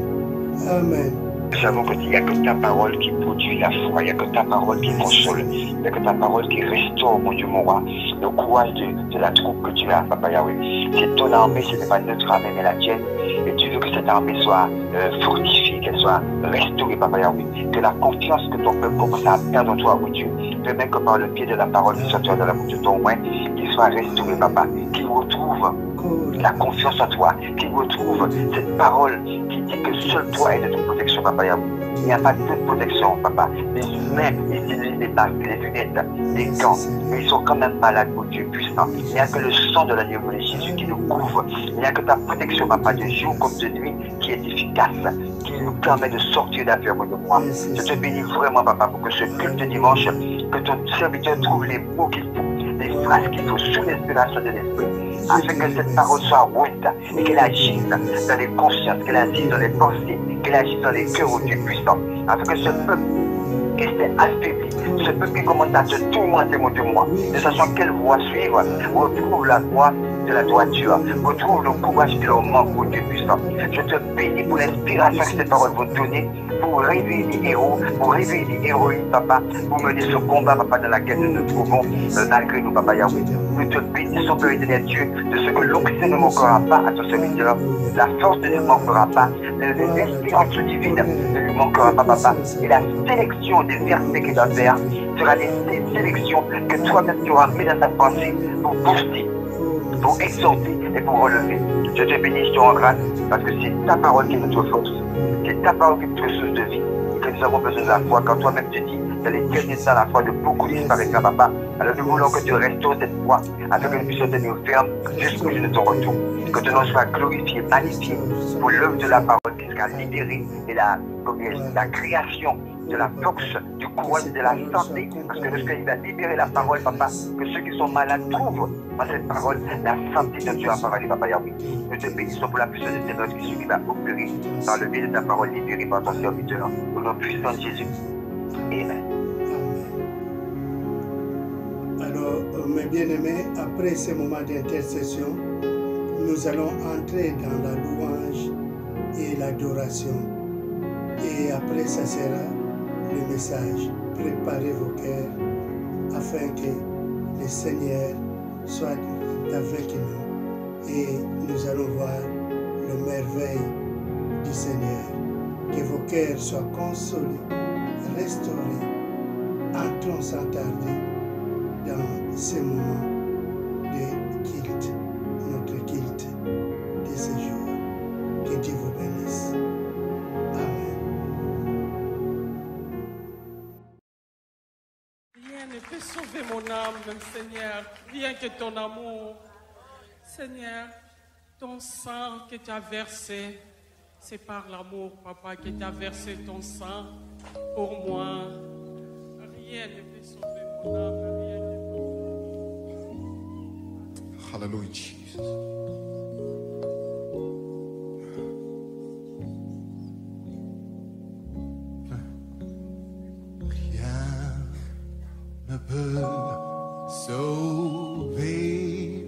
amen. Nous savons qu'il n'y a que ta parole qui produit la foi, il n'y a que ta parole qui console, il n'y a que ta parole qui restaure, mon Dieu, mon roi, le courage de la troupe que tu as, Papa Yahweh. C'est ton armée, ce n'est pas notre armée, mais la tienne. Et tu veux que cette armée soit fortifiée, qu'elle soit restaurée, Papa Yahweh. Que la confiance que ton peuple commence à perdre en toi, oh Dieu, même que par le pied de la parole qui soit dans la bouche de ton oint, qu'il soit restauré, Papa, qu'il retrouve la confiance en toi, qu'il retrouve cette parole qui dit que seul toi est de toute protection, Papa Yahweh. Il n'y a pas de protection, Papa. Les humains, ils utilisent des masques, des lunettes, des gants, mais ils sont quand même malades, mon Dieu puissant. Il n'y a que le sang de l'agneau de Jésus qui nous couvre. Il n'y a que ta protection, Papa, de jour comme de nuit, qui est efficace, qui nous permet de sortir d'affaire, mon Dieu, moi. Je te bénis vraiment, Papa, pour que ce culte de dimanche, que ton serviteur trouve les mots qu'il faut, les phrases qu'il faut sous l'inspiration de l'Esprit, afin que cette parole soit ouïe et qu'elle agisse dans les consciences, qu'elle agisse dans les pensées, qu'elle agisse dans les cœurs, au Dieu puissant, afin que ce peuple qui s'est affaibli, ce peuple qui commence à se tourmenter, mon Dieu, moi, de façon quelle voie suivre, retrouve la voie de la droiture, retrouve le courage qui leur manque, au Dieu puissant. Je te bénis pour l'inspiration que ces paroles vont donner, pour réveiller les héros, pour réveiller les héroïnes, Papa, pour mener ce combat, Papa, dans laquelle nous nous trouvons, malgré nous, Papa Yahweh. Nous te bénissons, Père éternel Dieu, de ce que l'onction ne manquera pas à ton serviteur, la force ne lui manquera pas, l'espérance divine ne lui manquera pas, Papa, et la sélection des versets qu'il doit faire sera des sélections que toi-même tu auras mis dans ta pensée pour booster, pour exhorter et pour relever. Je te bénis, je te rends grâce, parce que c'est ta parole qui est notre force, c'est ta parole qui est notre source de vie, et que nous avons besoin de la foi, quand toi-même tu dis, dans les derniers temps, la foi de beaucoup disparaîtra, papa. Alors nous voulons que tu restaures cette foi, afin que nous puissions tenir ferme jusqu'au jour de ton retour. Que ton nom soit glorifié, magnifié, pour l'œuvre de la parole qui sera libérée et la création de la force, du courage, de la santé, parce que lorsqu'il va libérer la parole, papa, que ceux qui sont malades trouvent dans cette parole la santé dont tu as parlé, papa Yahweh. Nous te bénissons pour la puissance de tes notes qui va opérer par le biais de ta parole libérée par ton serviteur, au nom puissant de Jésus. Amen. Alors, mes bien-aimés, après ce moment d'intercession, nous allons entrer dans la louange et l'adoration. Et après, ça sera le message. Préparez vos cœurs afin que le Seigneur soit avec nous. Et nous allons voir le merveille du Seigneur. Que vos cœurs soient consolés, restaurés. Entrons sans tarder dans ces moments de culte, notre culte de ce jour. Que Dieu vous bénisse. Amen. Rien ne peut sauver mon âme, Seigneur, rien que ton amour. Seigneur, ton sang que tu as versé, c'est par l'amour, Papa, que tu as versé ton sang pour moi. Rien ne peut sauver mon âme, rien ne peut. Hallelujah, Jesus. Rien ne peut sauver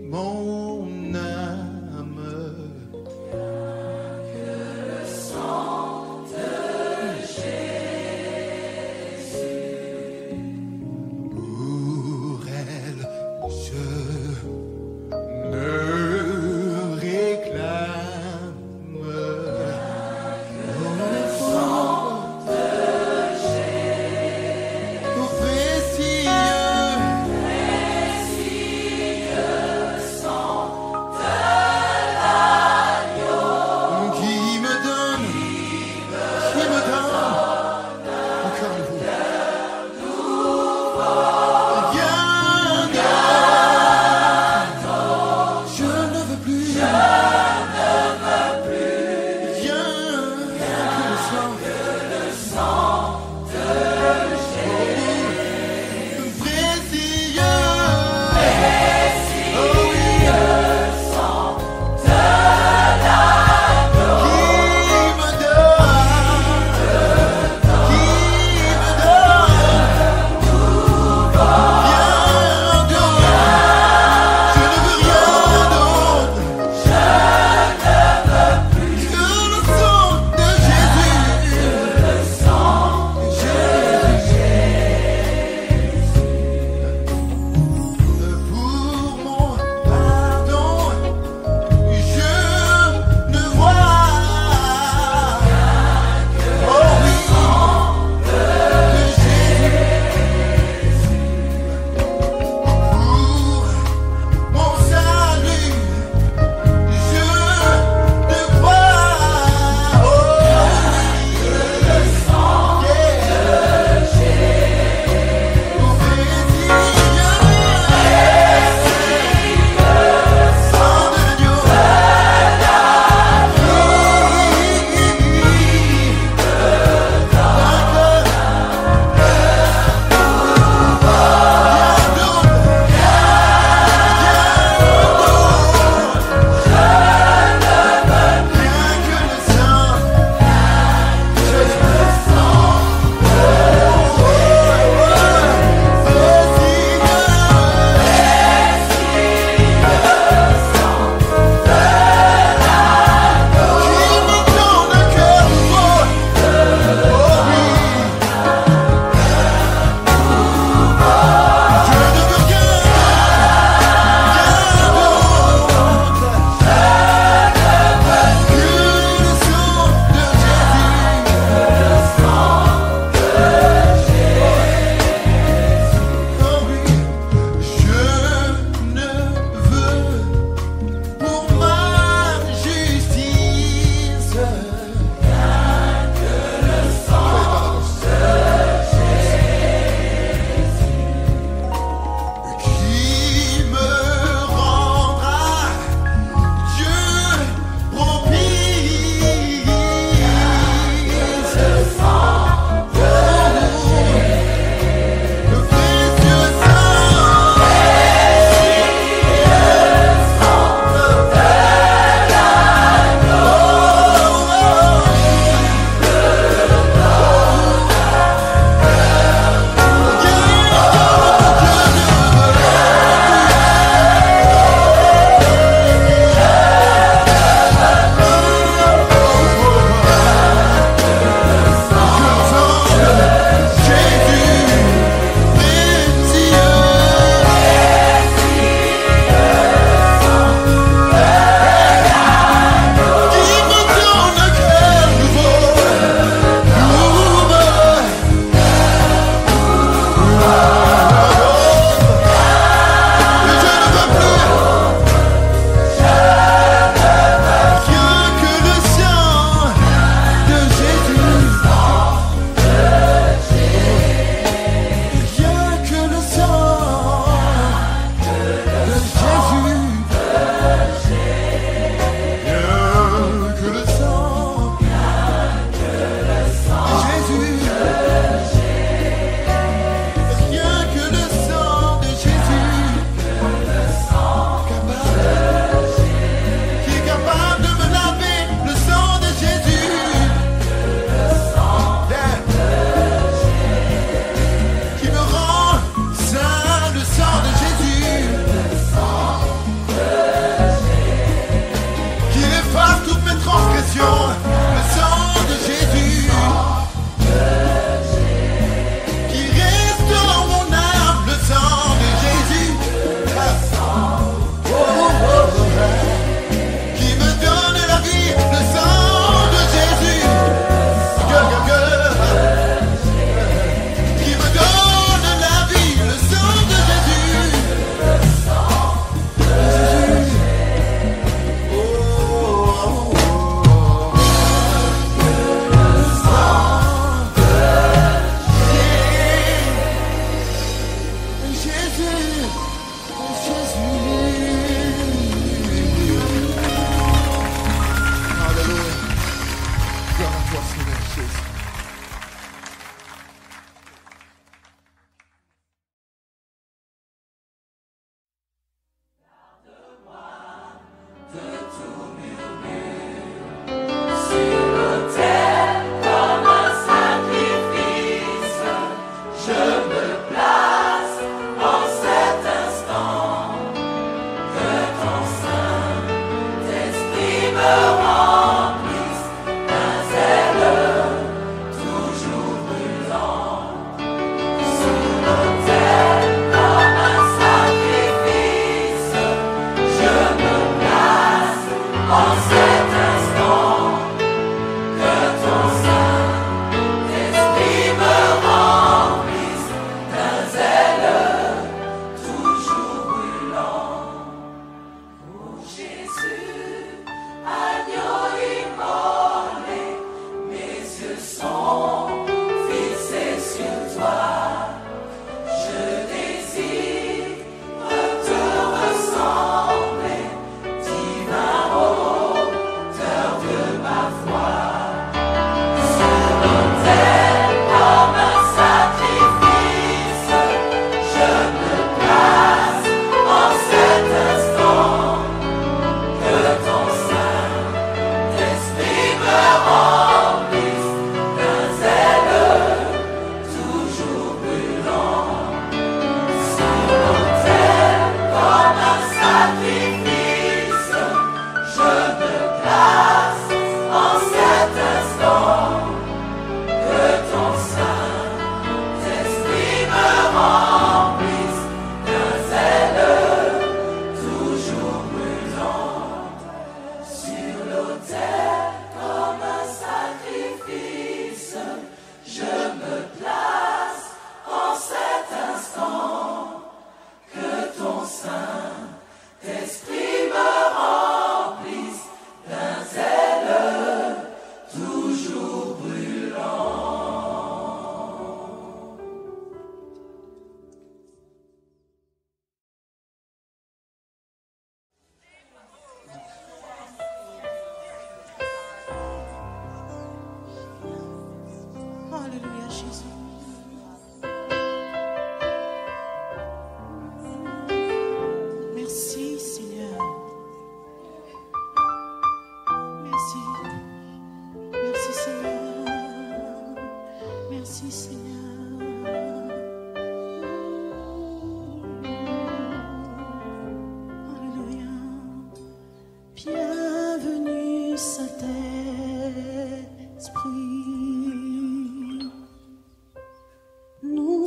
mon âme. Que le sang de Jésus. Pour elle, je me réclame. Précieux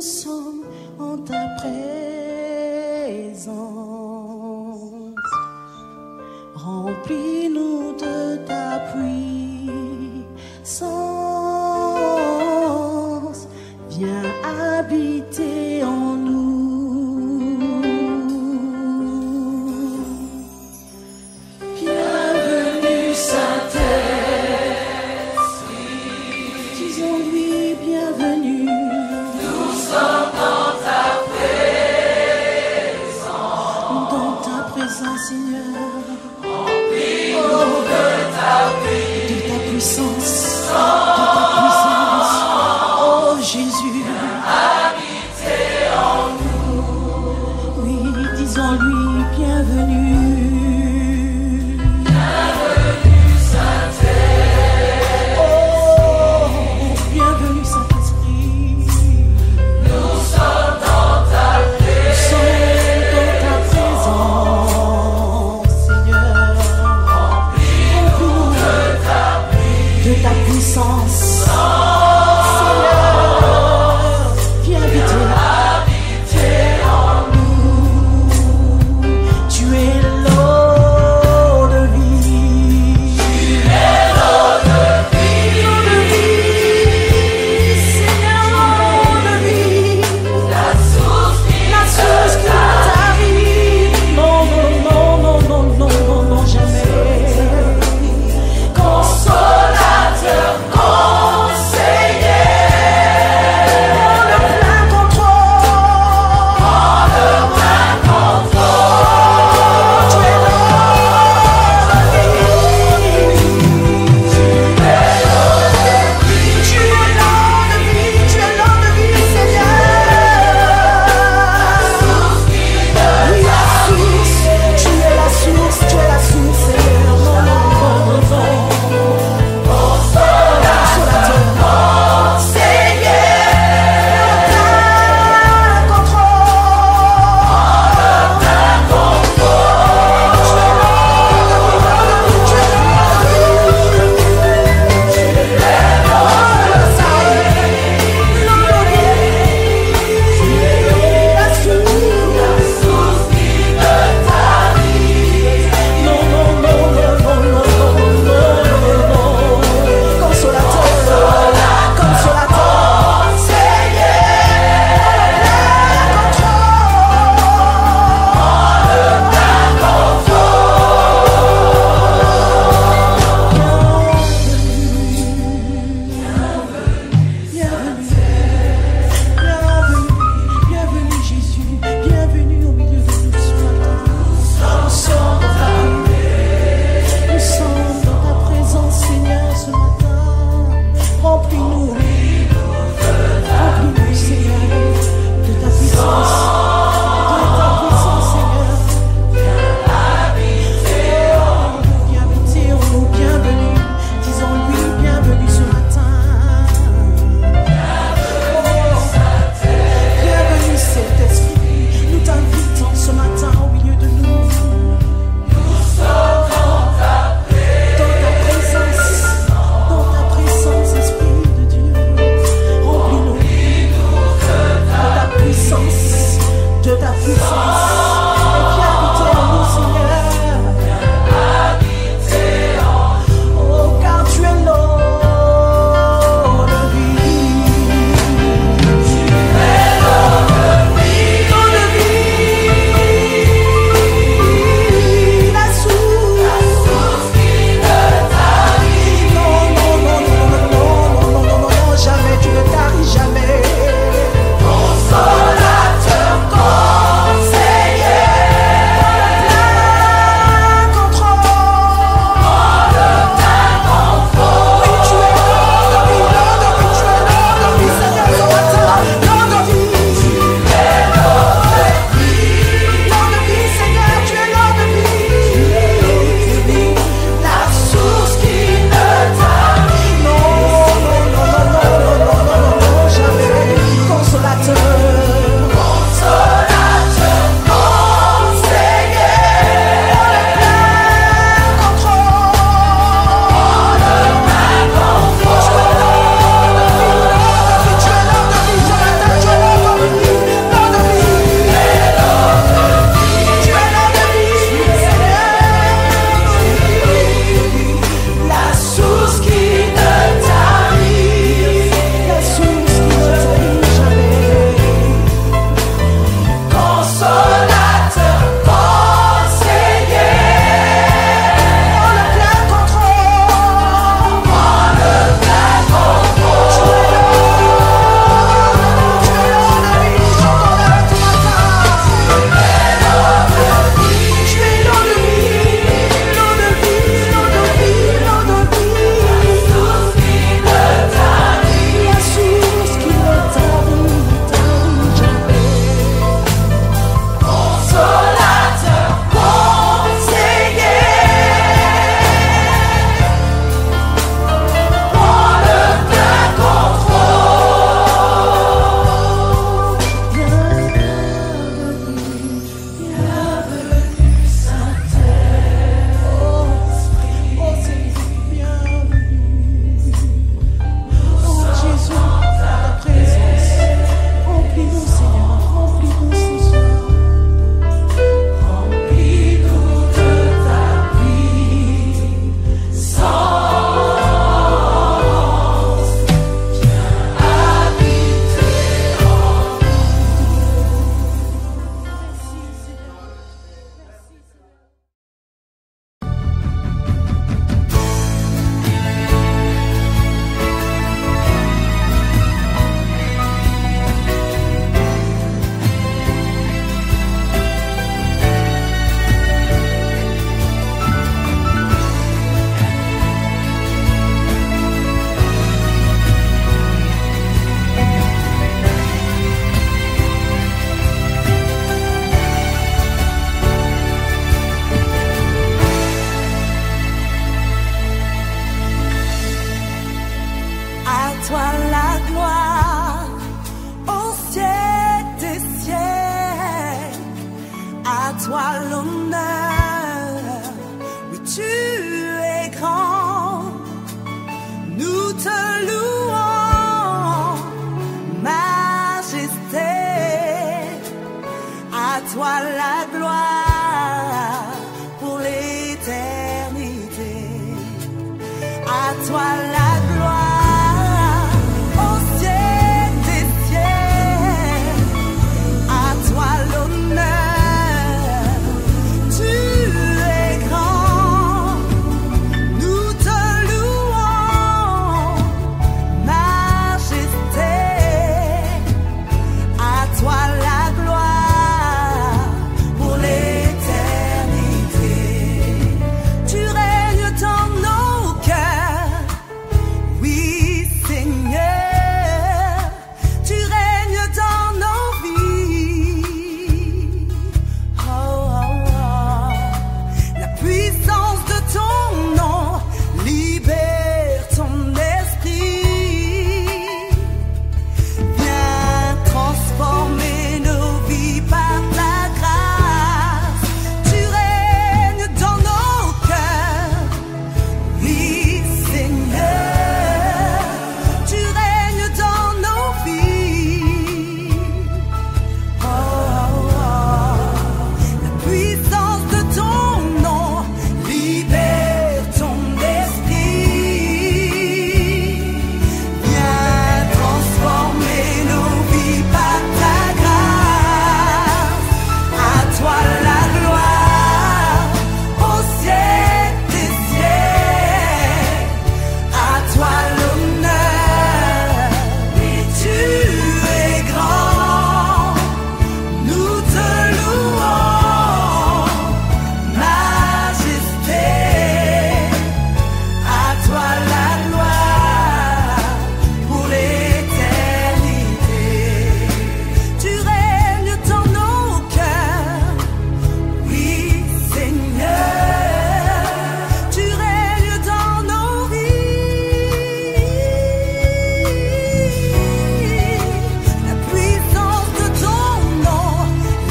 sommes en ta présence. Remplis-nous de ta puissance. Viens habiter en nous. Bienvenue Saint-Esprit. Disons-lui bienvenue. Nous sommes dans ta présence. Dans ta présence, Seigneur. Remplis-nous de ta puissance. De ta puissance. Oh Jésus. Habiter en nous. Oui, disons-lui bienvenue. Bienvenue Saint-Esprit. Oh, bienvenue Saint-Esprit. Nous sommes dans ta présence, Seigneur. Remplis-nous de ta puissance. Seigneur, viens habiter en nous. Tu es toi l'honneur, oui tu es grand, nous te louons, majesté, à toi la gloire pour l'éternité, à toi la gloire au ciel des ciels, à toi l'honneur, tu es grand, nous te louons, majesté, à toi la gloire pour l'éternité. Tu règnes dans nos cœurs, oui Seigneur, tu règnes dans nos vies. Oh, oh, oh. La puissance de ton nom libère ton esprit. Viens transformer nos vies par ta grâce. Tu règnes dans nos cœurs, oui Seigneur, tu règnes dans nos vies. Oh, oh, oh. La puissance de ton nom libère ton esprit. Viens transformer nos vies par ta grâce. À toi la gloire au ciel des ciels, à toi l'honneur, oui tu es grand, nous te louons, majesté, à toi la gloire pour l'éternité. Tu règnes dans nos cœurs, oui Seigneur, tu règnes dans nos vies. La puissance de ton nom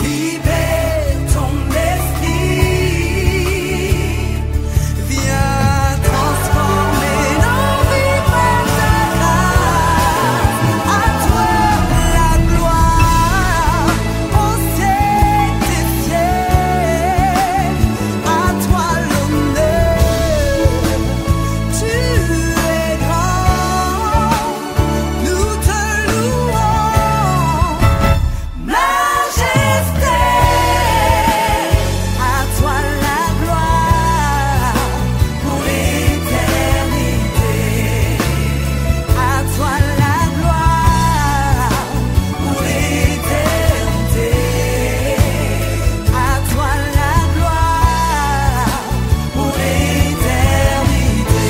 libère ton esprit. Viens transformer nos vies par ta grâce. À toi la gloire au ciel des ciels, à toi l'honneur, tu es grand, nous te louons, majesté, à toi la gloire pour l'éternité, à toi la gloire pour l'éternité, à toi la gloire pour l'éternité.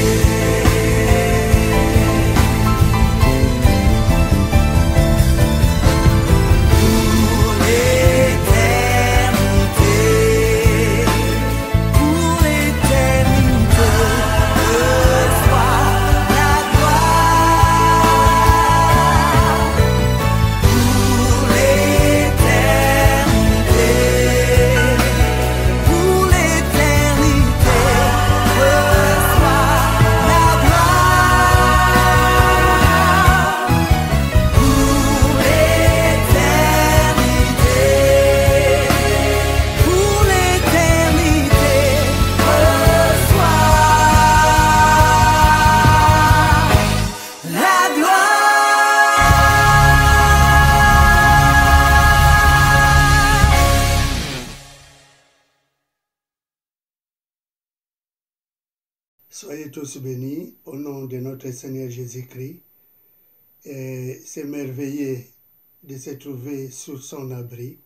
Pour l'éternité, reçois la gloire. Pour l'éternité, reçois la gloire. Pour l'éternité, reçois la Soyez tous bénis au nom de notre Seigneur Jésus-Christ. Et c'est merveilleux de se trouver sous son abri.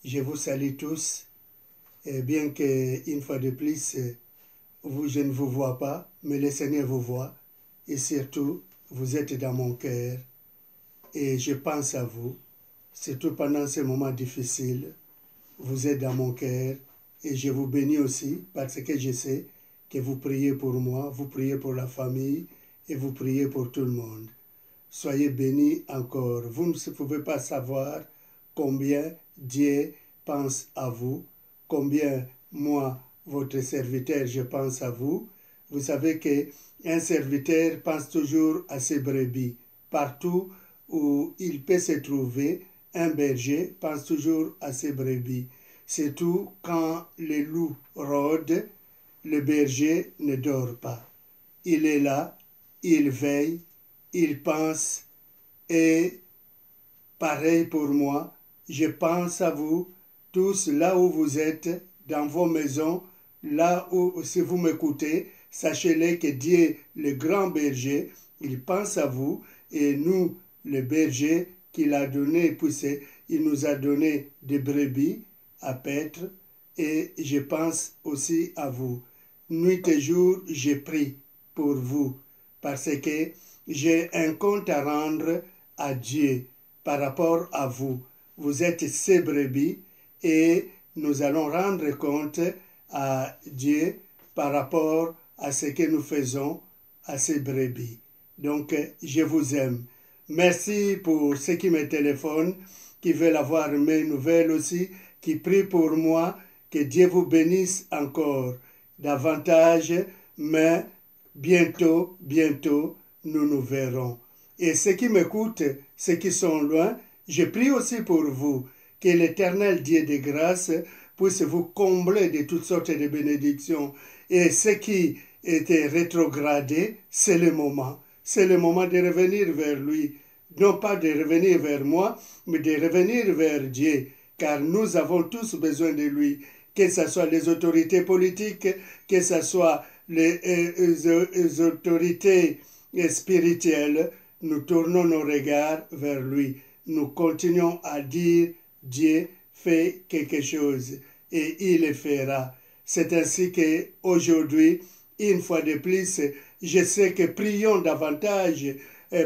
Je vous salue tous. Et bien qu'une fois de plus, je ne vous vois pas, mais le Seigneur vous voit. Et surtout, vous êtes dans mon cœur. Et je pense à vous. Surtout pendant ces moments difficiles. Vous êtes dans mon cœur. Et je vous bénis aussi parce que je sais que vous priez pour moi, vous priez pour la famille et vous priez pour tout le monde. Soyez bénis encore. Vous ne pouvez pas savoir combien Dieu pense à vous combien moi, votre serviteur, je pense à vous. Vous savez qu'un serviteur pense toujours à ses brebis. Partout où il peut se trouver, un berger pense toujours à ses brebis. Surtout quand les loups rôdent, le berger ne dort pas. Il est là, il veille, il pense, et pareil pour moi, je pense à vous, tous là où vous êtes, dans vos maisons, là où, si vous m'écoutez, sachez-le que Dieu, le grand berger, il pense à vous, et nous, le berger qu'il a donné, il nous a donné des brebis à paître, et je pense aussi à vous. Nuit et jour, je prie pour vous, parce que j'ai un compte à rendre à Dieu par rapport à vous. Vous êtes ses brebis, et nous allons rendre compte à Dieu par rapport à ce que nous faisons à ces brebis. Donc, je vous aime. Merci pour ceux qui me téléphonent, qui veulent avoir mes nouvelles aussi, qui prient pour moi, que Dieu vous bénisse encore davantage, mais bientôt, nous nous verrons. Et ceux qui m'écoutent, ceux qui sont loin, je prie aussi pour vous, que l'Éternel Dieu de grâce puisse vous combler de toutes sortes de bénédictions. Et ceux qui étaient rétrogradés, c'est le moment. C'est le moment de revenir vers lui. Non pas de revenir vers moi, mais de revenir vers Dieu. Car nous avons tous besoin de lui. Que ce soit les autorités politiques, que ce soit les autorités spirituelles, nous tournons nos regards vers lui. Nous continuons à dire, Dieu fait quelque chose et il le fera. C'est ainsi qu'aujourd'hui, une fois de plus, je sais que prions davantage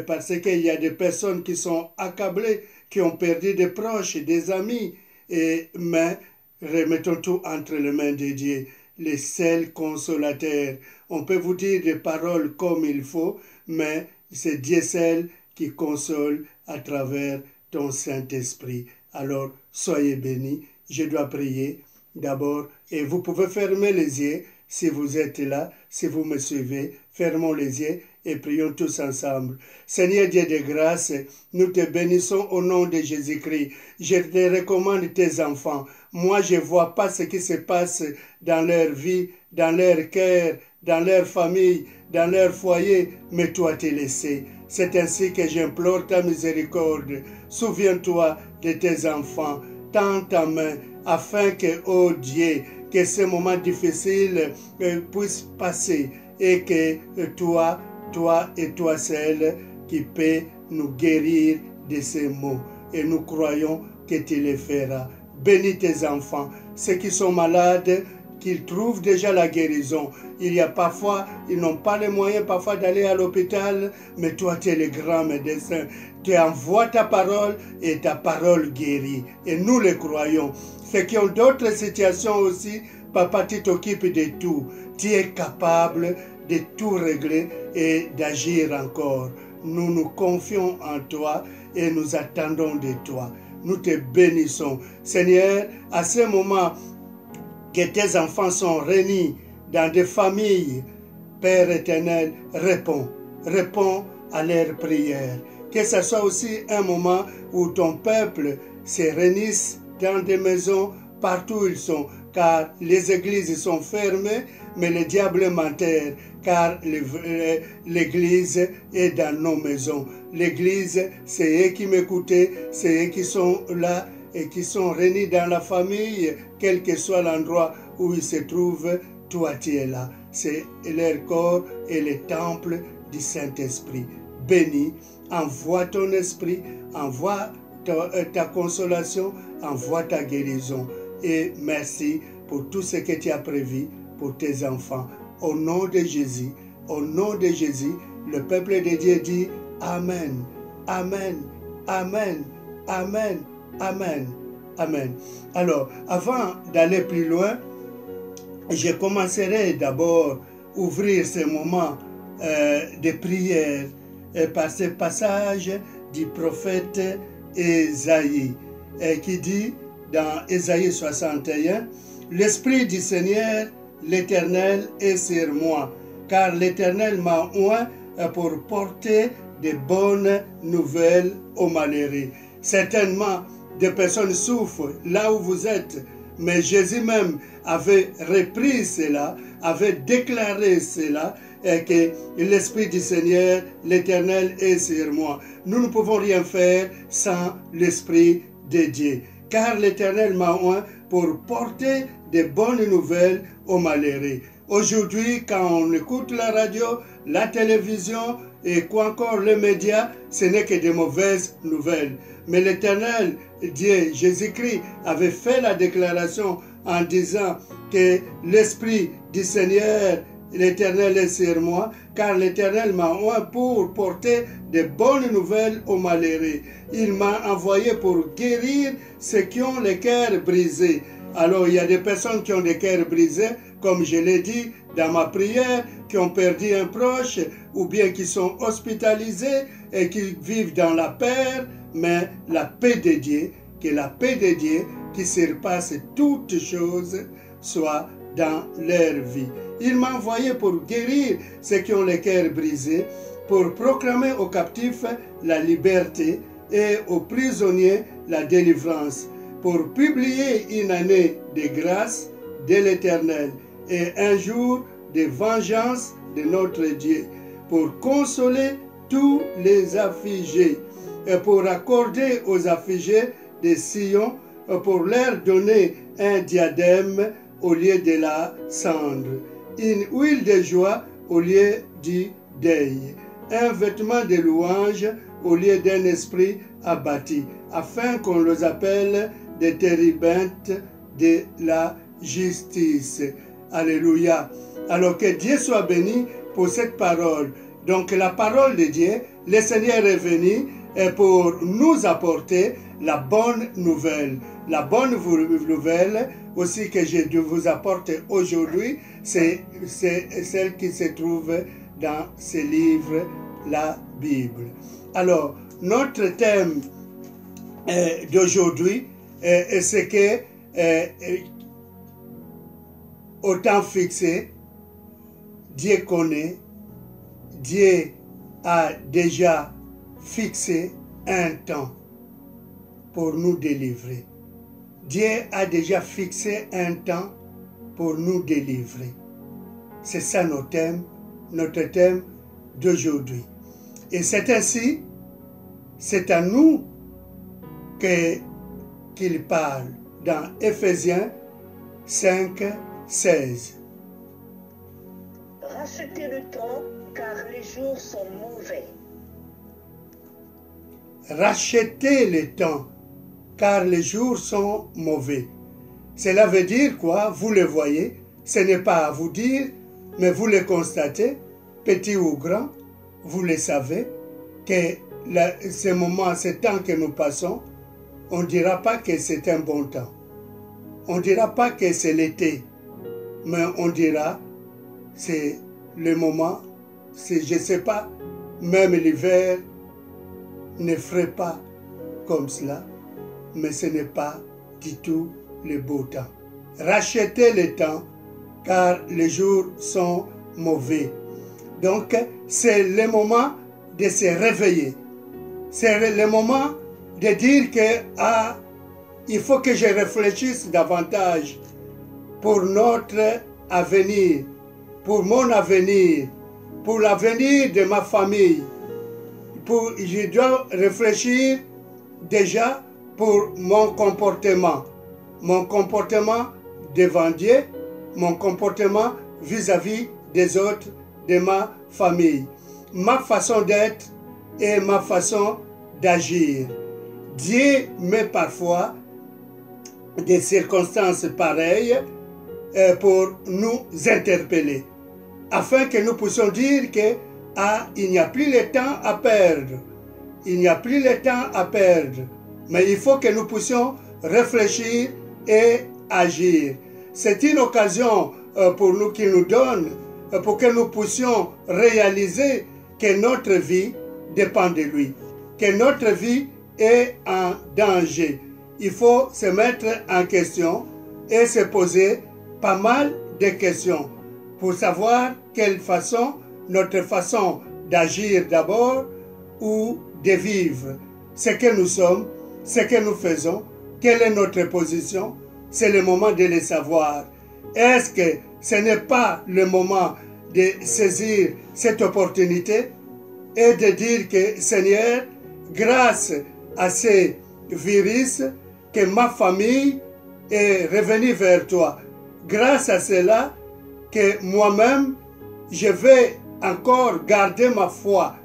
parce qu'il y a des personnes qui sont accablées, qui ont perdu des proches, des amis, mais remettons tout entre les mains de Dieu, le seul consolateur. On peut vous dire des paroles comme il faut, mais c'est Dieu seul qui console à travers ton Saint-Esprit. Alors, soyez bénis. Je dois prier d'abord, et vous pouvez fermer les yeux si vous êtes là, si vous me suivez. Fermons les yeux et prions tous ensemble. Seigneur Dieu de grâce, nous te bénissons au nom de Jésus-Christ. Je te recommande tes enfants. Moi, je ne vois pas ce qui se passe dans leur vie, dans leur cœur, dans leur famille, dans leur foyer, mais toi tu le sais. C'est ainsi que j'implore ta miséricorde. Souviens-toi de tes enfants. Tends ta main afin que, oh Dieu, que ces moments difficiles puissent passer et que toi et toi seul qui peux nous guérir de ces maux. Et nous croyons que tu les feras. Bénis tes enfants, ceux qui sont malades, qu'ils trouvent déjà la guérison. Il y a parfois, ils n'ont pas les moyens parfois d'aller à l'hôpital, mais toi tu es le grand médecin. Tu envoies ta parole et ta parole guérit. Et nous le croyons. Ceux qui ont d'autres situations aussi, Papa, tu t'occupes de tout. Tu es capable de tout régler et d'agir encore. Nous nous confions en toi et nous attendons de toi. Nous te bénissons. Seigneur, à ce moment que tes enfants sont réunis dans des familles, Père éternel, réponds à leurs prières. Que ce soit aussi un moment où ton peuple se réunisse dans des maisons partout où ils sont, car les églises sont fermées, mais le diable est menteur, car l'église est dans nos maisons. L'église, c'est eux qui m'écoutaient, c'est eux qui sont là et qui sont réunis dans la famille, quel que soit l'endroit où ils se trouvent, toi tu es là. C'est leur corps et le temple du Saint-Esprit. Bénis, envoie ton esprit, envoie ta consolation, envoie ta guérison. Et merci pour tout ce que tu as prévu pour tes enfants. Au nom de Jésus, le peuple de Dieu dit Amen, Amen, Amen, Amen, Amen, Amen. Alors, avant d'aller plus loin, je commencerai d'abord à ouvrir ce moment de prière par ce passage du prophète Ésaïe qui dit dans Ésaïe 61, l'Esprit du Seigneur, l'Éternel est sur moi, car l'Éternel m'a oint pour porter de bonnes nouvelles aux malheureux. Certainement, des personnes souffrent là où vous êtes, mais Jésus même avait repris cela, avait déclaré cela, et que l'Esprit du Seigneur, l'Éternel est sur moi. Nous ne pouvons rien faire sans l'Esprit de Dieu, car l'Éternel m'a oint pour porter de bonnes nouvelles aux malheureux. Aujourd'hui, quand on écoute la radio, la télévision et quoi encore les médias, ce n'est que de mauvaises nouvelles. Mais l'Éternel, Dieu, Jésus-Christ, avait fait la déclaration en disant que l'Esprit du Seigneur, l'Éternel est sur moi, car l'Éternel m'a oint pour porter de bonnes nouvelles aux malheureux. Il m'a envoyé pour guérir ceux qui ont le cœur brisé. Alors il y a des personnes qui ont des cœurs brisés, comme je l'ai dit dans ma prière, qui ont perdu un proche, ou bien qui sont hospitalisés et qui vivent dans la peur, mais la paix de Dieu, que la paix de Dieu qui surpasse toutes choses soit dans leur vie. Il m'a envoyé pour guérir ceux qui ont le cœur brisé, pour proclamer aux captifs la liberté et aux prisonniers la délivrance, pour publier une année de grâce de l'Éternel et un jour de vengeance de notre Dieu, pour consoler tous les affligés et pour accorder aux affligés de Sion, pour leur donner un diadème au lieu de la cendre, une huile de joie au lieu du deuil, un vêtement de louange au lieu d'un esprit abattu, afin qu'on les appelle des térébintes de la justice. Alléluia. Alors que Dieu soit béni pour cette parole. Donc la parole de Dieu, le Seigneur est venu pour nous apporter la bonne nouvelle. La bonne nouvelle aussi que je vous apporte aujourd'hui, c'est celle qui se trouve dans ce livre, la Bible. Alors, notre thème d'aujourd'hui, c'est que au temps fixé, Dieu connaît, Dieu a déjà fixé un temps pour nous délivrer. Dieu a déjà fixé un temps pour nous délivrer. C'est ça notre thème d'aujourd'hui. Et c'est ainsi, c'est à nous qu'il parle dans Éphésiens 5, 16. Rachetez le temps, car les jours sont mauvais. Rachetez le temps, car les jours sont mauvais. Cela veut dire quoi? Vous le voyez, ce n'est pas à vous dire, mais vous le constatez, petit ou grand, vous le savez, que ce moment, ce temps que nous passons, on ne dira pas que c'est un bon temps. On ne dira pas que c'est l'été, mais on dira c'est le moment, c'est, je ne sais pas, même l'hiver ne ferait pas comme cela, mais ce n'est pas du tout le beau temps. Rachetez le temps, car les jours sont mauvais. Donc, c'est le moment de se réveiller. C'est le moment de dire que il faut que je réfléchisse davantage pour notre avenir, pour mon avenir, pour l'avenir de ma famille. Je dois réfléchir déjà pour mon comportement devant Dieu, mon comportement vis-à-vis des autres de ma famille, ma façon d'être et ma façon d'agir. Dieu met parfois des circonstances pareilles pour nous interpeller, afin que nous puissions dire que il n'y a plus le temps à perdre. Il n'y a plus le temps à perdre. Mais il faut que nous puissions réfléchir et agir. C'est une occasion pour nous qui nous donne, pour que nous puissions réaliser que notre vie dépend de lui, que notre vie est en danger. Il faut se mettre en question et se poser pas mal de questions pour savoir quelle façon, notre façon d'agir d'abord ou de vivre. Ce que nous sommes, ce que nous faisons, quelle est notre position, c'est le moment de le savoir. Est-ce que ce n'est pas le moment de saisir cette opportunité et de dire que Seigneur, grâce à ces virus, que ma famille est revenue vers toi. Grâce à cela, que moi-même, je vais encore garder ma foi.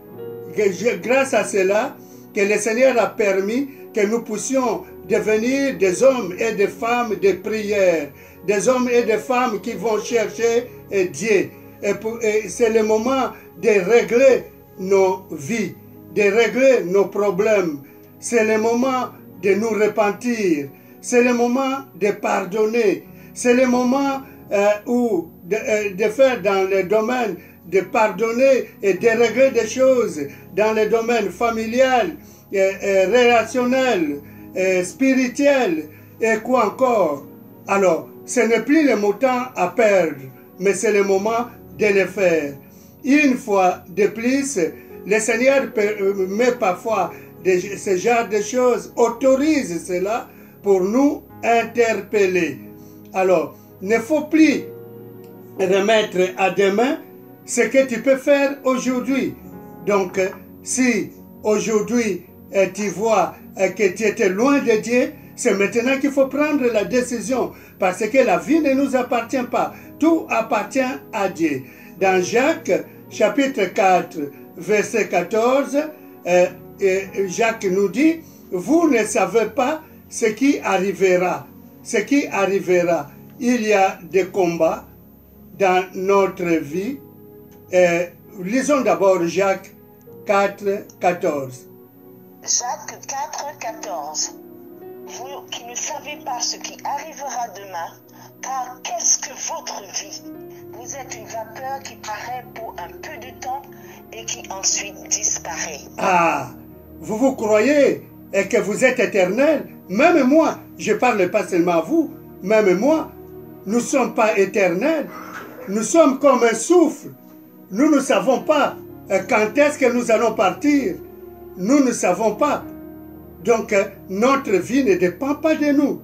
Grâce à cela, que le Seigneur a permis que nous puissions devenir des hommes et des femmes de prière, des hommes et des femmes qui vont chercher Dieu. Et c'est le moment de régler nos vies, de régler nos problèmes. C'est le moment de nous repentir. C'est le moment de pardonner. C'est le moment de faire dans le domaine de pardonner et de régler des choses dans le domaine familial, relationnel, spirituel et quoi encore. Alors, ce n'est plus le temps à perdre, mais c'est le moment de le faire. Une fois de plus, le Seigneur met parfois ce genre de choses, autorise cela pour nous interpeller. Alors, il ne faut plus remettre à demain ce que tu peux faire aujourd'hui. Donc, si aujourd'hui tu vois que tu étais loin de Dieu, c'est maintenant qu'il faut prendre la décision, parce que la vie ne nous appartient pas. Tout appartient à Dieu. Dans Jacques, chapitre 4, verset 14, Jacques nous dit, vous ne savez pas ce qui arrivera. Ce qui arrivera. Il y a des combats dans notre vie. Lisons d'abord Jacques 4, 14. Jacques 4, 14. Vous qui ne savez pas ce qui arrivera demain, car qu'est-ce que votre vie? Vous êtes une vapeur qui paraît pour un peu de temps et qui ensuite disparaît. Ah, vous croyez que vous êtes éternel? Même moi, je ne parle pas seulement à vous, même moi, nous ne sommes pas éternels. Nous sommes comme un souffle. Nous ne savons pas quand est-ce que nous allons partir. Nous ne savons pas. Donc, notre vie ne dépend pas de nous.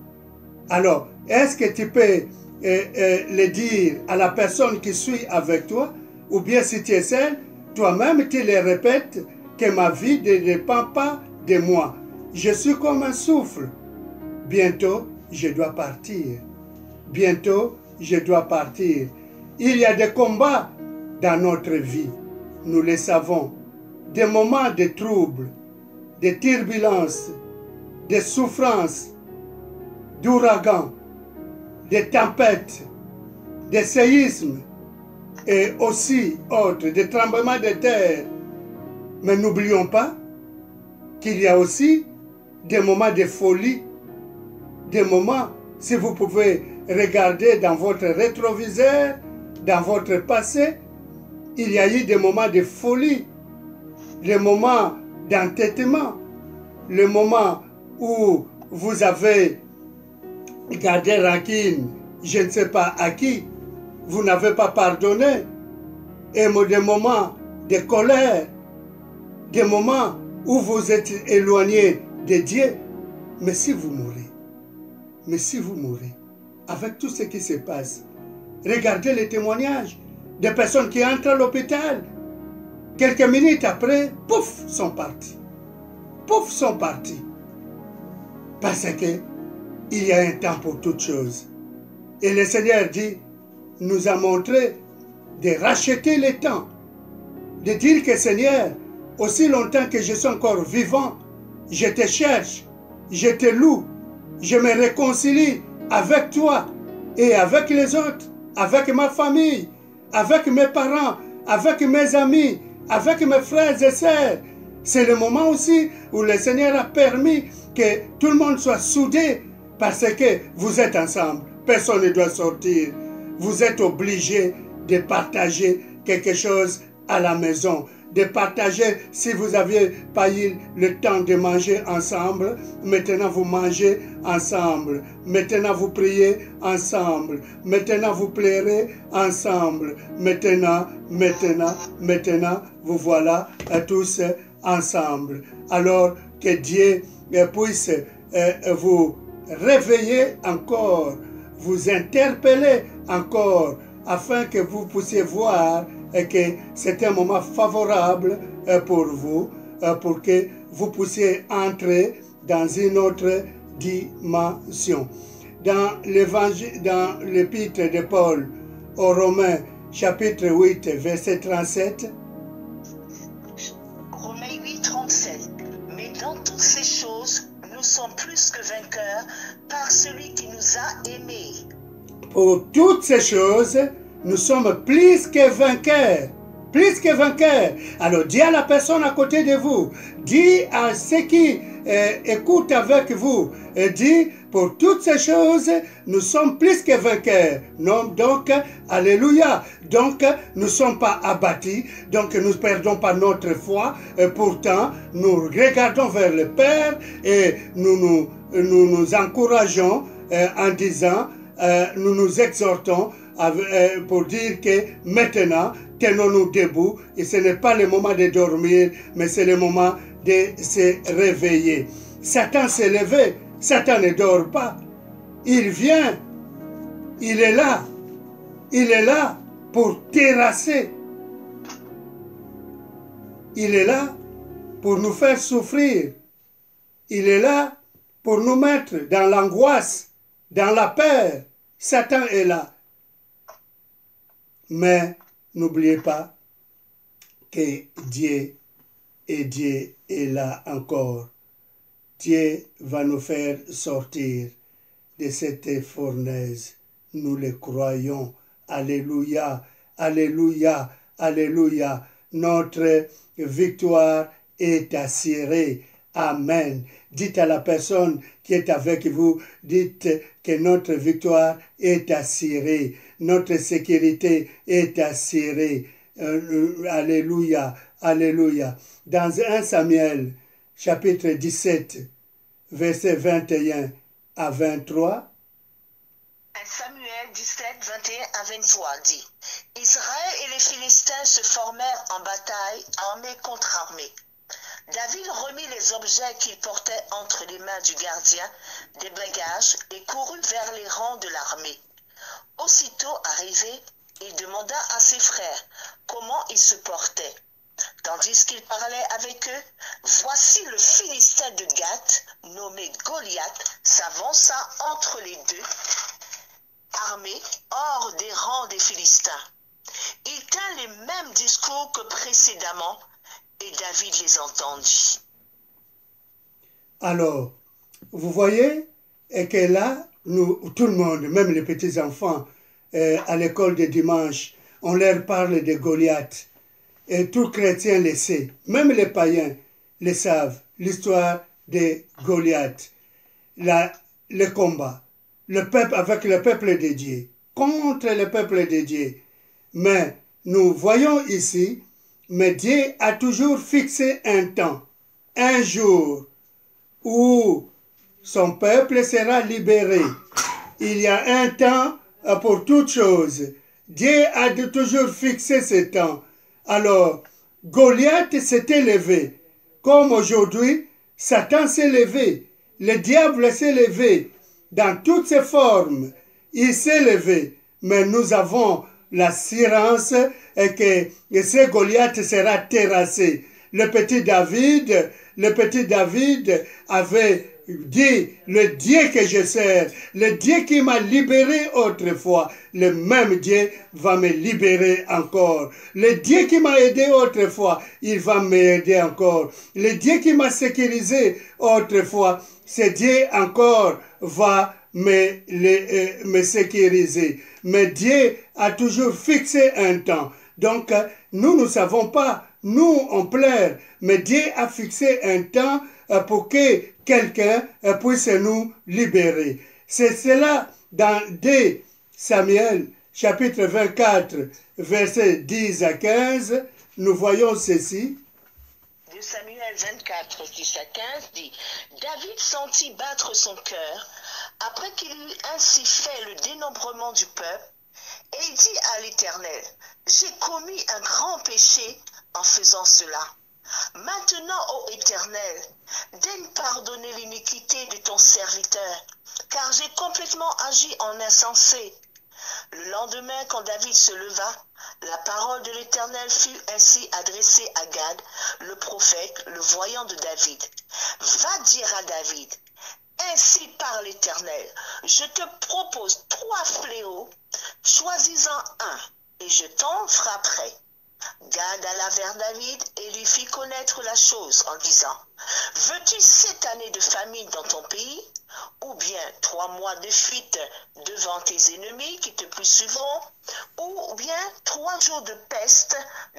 Alors, est-ce que tu peux le dire à la personne qui suit avec toi, ou bien si tu es seul, toi-même tu le répètes que ma vie ne dépend pas de moi. Je suis comme un souffle. Bientôt, je dois partir. Bientôt, je dois partir. Il y a des combats dans notre vie. Nous le savons. Des moments de troubles, de turbulences, de souffrances, d'ouragans, de tempêtes, de séismes et aussi autres, de tremblements de terre. Mais n'oublions pas qu'il y a aussi des moments de folie, des moments, si vous pouvez regarder dans votre rétroviseur, dans votre passé, il y a eu des moments de folie, les moments d'entêtement, le moment où vous avez gardé rancune, je ne sais pas à qui, vous n'avez pas pardonné, et des moments de colère, des moments où vous êtes éloigné de Dieu. Mais si vous mourrez, avec tout ce qui se passe, regardez les témoignages des personnes qui entrent à l'hôpital. Quelques minutes après, pouf, sont partis. Pouf, sont partis. Parce que il y a un temps pour toutes choses. Et le Seigneur dit, nous a montré de racheter le temps. De dire que Seigneur, aussi longtemps que je suis encore vivant, je te cherche, je te loue, je me réconcilie avec toi et avec les autres, avec ma famille, avec mes parents, avec mes amis, avec mes frères et sœurs. C'est le moment aussi où le Seigneur a permis que tout le monde soit soudé parce que vous êtes ensemble. Personne ne doit sortir. Vous êtes obligés de partager quelque chose à la maison, de partager. Si vous n'aviez pas eu le temps de manger ensemble, maintenant vous mangez ensemble. Maintenant vous priez ensemble. Maintenant vous pleurez ensemble. Maintenant, vous voilà tous ensemble. Alors que Dieu puisse vous réveiller encore, vous interpeller encore, afin que vous puissiez voir que c'est un moment favorable pour vous, pour que vous puissiez entrer dans une autre dimension. Dans l'épître de Paul aux Romains, chapitre 8, verset 37. Romains 8, 37. Mais dans toutes ces choses, nous sommes plus que vainqueurs par celui qui nous a aimés. Pour toutes ces choses, nous sommes plus que vainqueurs. Plus que vainqueurs. Alors, dis à la personne à côté de vous, dis à ceux qui écoutent avec vous, dis, pour toutes ces choses, nous sommes plus que vainqueurs. Non, donc, alléluia. Donc, nous ne sommes pas abattus, donc nous ne perdons pas notre foi. Pourtant, nous regardons vers le Père et nous nous encourageons en disant, nous nous exhortons pour dire que maintenant, tenons-nous debout et ce n'est pas le moment de dormir, mais c'est le moment de se réveiller. Satan s'est levé, Satan ne dort pas. Il vient, il est là pour terrasser. Il est là pour nous faire souffrir. Il est là pour nous mettre dans l'angoisse, dans la peur. Satan est là. Mais n'oubliez pas que Dieu est là encore. Dieu va nous faire sortir de cette fournaise. Nous le croyons. Alléluia, alléluia, alléluia. Notre victoire est assurée. Amen. Dites à la personne qui est avec vous, dites que notre victoire est assurée. Notre sécurité est assurée. Alléluia, alléluia. Dans 1 Samuel, chapitre 17, versets 21 à 23. 1 Samuel 17, 21 à 23 dit: Israël et les Philistins se formèrent en bataille, armée contre armée. David remit les objets qu'il portait entre les mains du gardien des bagages et courut vers les rangs de l'armée. Aussitôt arrivé, il demanda à ses frères comment ils se portaient. Tandis qu'il parlait avec eux, voici le Philistin de Gath, nommé Goliath, s'avança entre les deux armées hors des rangs des Philistins. Il tint les mêmes discours que précédemment, et David les entendit. Alors, vous voyez que là, nous, tout le monde, même les petits-enfants, à l'école de dimanche, on leur parle de Goliath. Et tout chrétien le sait, même les païens le savent, l'histoire de Goliath. Le combat, le peuple avec le peuple de Dieu, contre le peuple de Dieu. Mais nous voyons ici, mais Dieu a toujours fixé un temps, un jour, où son peuple sera libéré. Il y a un temps pour toutes choses. Dieu a toujours fixé ce temps. Alors, Goliath s'était levé. Comme aujourd'hui, Satan s'est levé. Le diable s'est levé. Dans toutes ses formes, il s'est levé. Mais nous avons l'assurance que ce Goliath sera terrassé. Le petit David avait dit, le Dieu que je sers, le Dieu qui m'a libéré autrefois, le même Dieu va me libérer encore. Le Dieu qui m'a aidé autrefois, il va m'aider encore. Le Dieu qui m'a sécurisé autrefois, ce Dieu encore va me sécuriser. Mais Dieu a toujours fixé un temps. Donc, nous ne savons pas, nous on pleure, mais Dieu a fixé un temps pour que quelqu'un puisse nous libérer. C'est cela dans 2 Samuel, chapitre 24, versets 10 à 15, nous voyons ceci. 2 Samuel 24, 10 à 15 dit, David sentit battre son cœur après qu'il eut ainsi fait le dénombrement du peuple, et il dit à l'Éternel, j'ai commis un grand péché en faisant cela. Maintenant, ô Éternel, daigne pardonner l'iniquité de ton serviteur, car j'ai complètement agi en insensé. Le lendemain, quand David se leva, la parole de l'Éternel fut ainsi adressée à Gad, le prophète, le voyant de David. Va dire à David, ainsi parle l'Éternel, je te propose 3 fléaux, choisis-en un, et je t'en frapperai. Gad alla vers David et lui fit connaître la chose en disant, veux-tu 7 années de famine dans ton pays, ou bien 3 mois de fuite devant tes ennemis qui te poursuivront, ou bien 3 jours de peste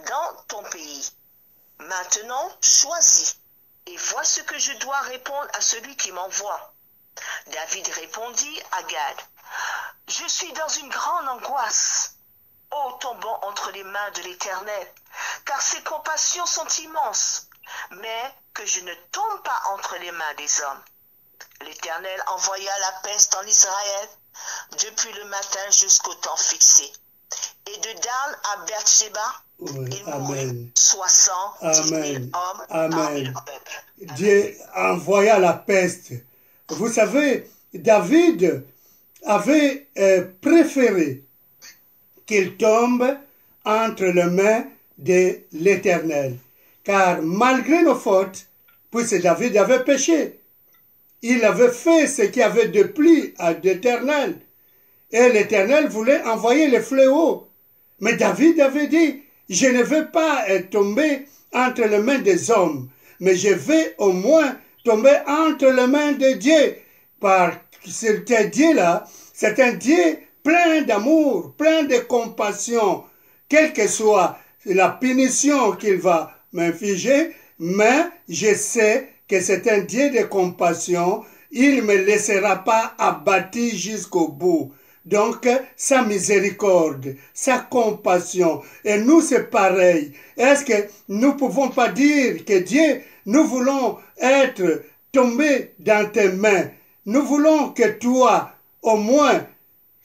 dans ton pays? Maintenant, choisis, et vois ce que je dois répondre à celui qui m'envoie. David répondit à Gad, je suis dans une grande angoisse. Ô tombons entre les mains de l'Éternel, car ses compassions sont immenses, mais que je ne tombe pas entre les mains des hommes. L'Éternel envoya la peste en Israël depuis le matin jusqu'au temps fixé. Et de Dan à Beersheba, il mourut 70 000 hommes parmi le peuple. Dieu envoya la peste. Vous savez, David avait préféré qu'il tombe entre les mains de l'Éternel. Car malgré nos fautes, puisque David avait péché, il avait fait ce qui avait déplu à l'Éternel. Et l'Éternel voulait envoyer les fléaux. Mais David avait dit, je ne veux pas tomber entre les mains des hommes, mais je vais au moins tomber entre les mains de Dieu. Parce que ce Dieu-là, c'est un Dieu plein d'amour, plein de compassion, quelle que soit la punition qu'il va m'infliger, mais je sais que c'est un Dieu de compassion, il ne me laissera pas abattu jusqu'au bout. Donc, sa miséricorde, sa compassion, et nous c'est pareil. Est-ce que nous ne pouvons pas dire que Dieu, nous voulons être tombés dans tes mains, nous voulons que toi, au moins,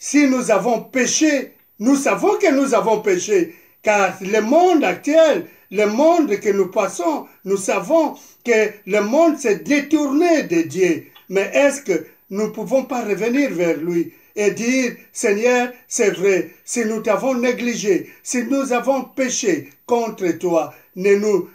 si nous avons péché, nous savons que nous avons péché, car le monde actuel, le monde que nous passons, nous savons que le monde s'est détourné de Dieu. Mais est-ce que nous ne pouvons pas revenir vers lui et dire, Seigneur, c'est vrai, si nous t'avons négligé, si nous avons péché contre toi, ne nous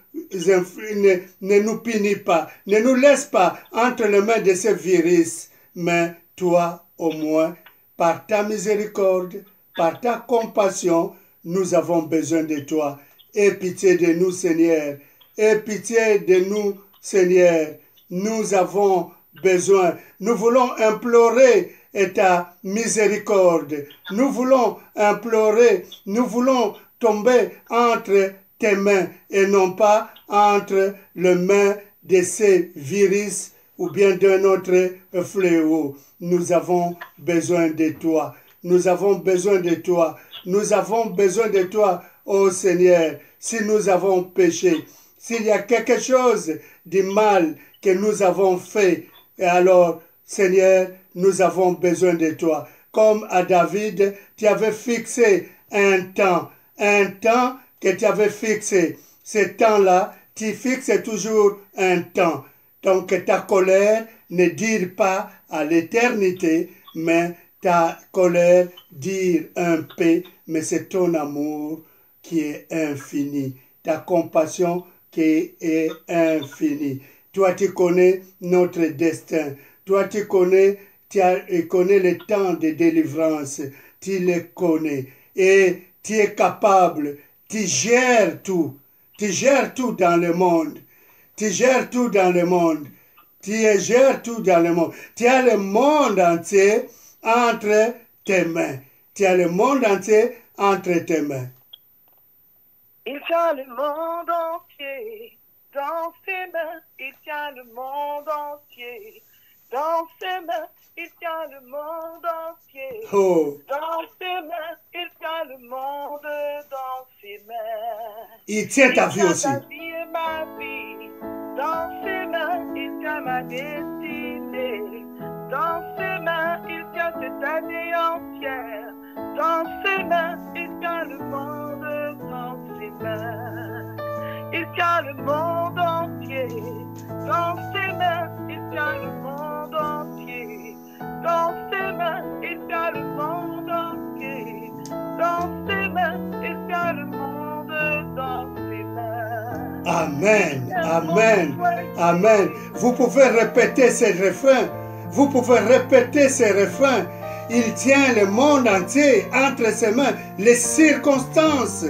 punis pas, ne nous laisse pas entre les mains de ces virus, mais toi, au moins, par ta miséricorde, par ta compassion, nous avons besoin de toi. Aie pitié de nous, Seigneur. Aie pitié de nous, Seigneur. Nous avons besoin. Nous voulons implorer ta miséricorde. Nous voulons implorer, nous voulons tomber entre tes mains et non pas entre les mains de ces virus ou bien d'un autre fléau. Nous avons besoin de toi. Nous avons besoin de toi. Nous avons besoin de toi, ô Seigneur. Si nous avons péché, s'il y a quelque chose de mal que nous avons fait, alors, Seigneur, nous avons besoin de toi. Comme à David, tu avais fixé un temps que tu avais fixé. Ce temps-là, tu fixes toujours un temps. Donc ta colère ne dure pas à l'éternité, mais ta colère dure un peu, mais c'est ton amour qui est infini, ta compassion qui est infinie. Toi, tu connais notre destin. Toi, tu connais le temps de délivrance. Tu le connais. Et tu es capable. Tu gères tout. Tu gères tout dans le monde. Tu gères tout dans le monde. Tu gères tout dans le monde. Tu as le monde entier entre tes mains. Tu as le monde entier entre tes mains. Il tient le monde entier dans ses mains. Il tient le monde entier dans ses mains. Il tient le monde entier dans ses mains. Il tient le monde dans ses mains. Il tient ta vie aussi. Ta vie et ma vie. Dans ses mains, il tient ma destinée. Dans ses mains, il tient cette année entière. Dans ses mains, il tient le monde dans ses mains. Il tient le monde entier. Dans ses mains, il tient le monde entier. Dans ses mains, il tient le monde entier. Dans ses mains, il tient le monde dans ses mains. Amen, amen, amen. Vous pouvez répéter ces refrains. Vous pouvez répéter ces refrains. Il tient le monde entier entre ses mains, les circonstances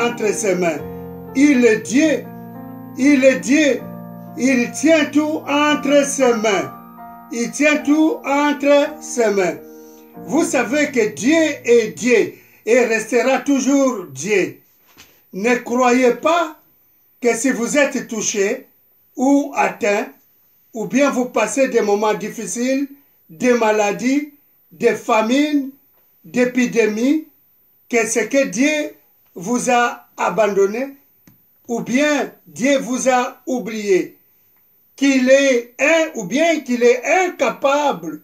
entre ses mains. Il est Dieu, il est Dieu, il tient tout entre ses mains. Il tient tout entre ses mains. Vous savez que Dieu est Dieu et restera toujours Dieu. Ne croyez pas que si vous êtes touché ou atteint, ou bien vous passez des moments difficiles, des maladies, des famines, d'épidémies, que c'est que Dieu vous a abandonné, ou bien Dieu vous a oublié, qu'il est ou bien qu'il est incapable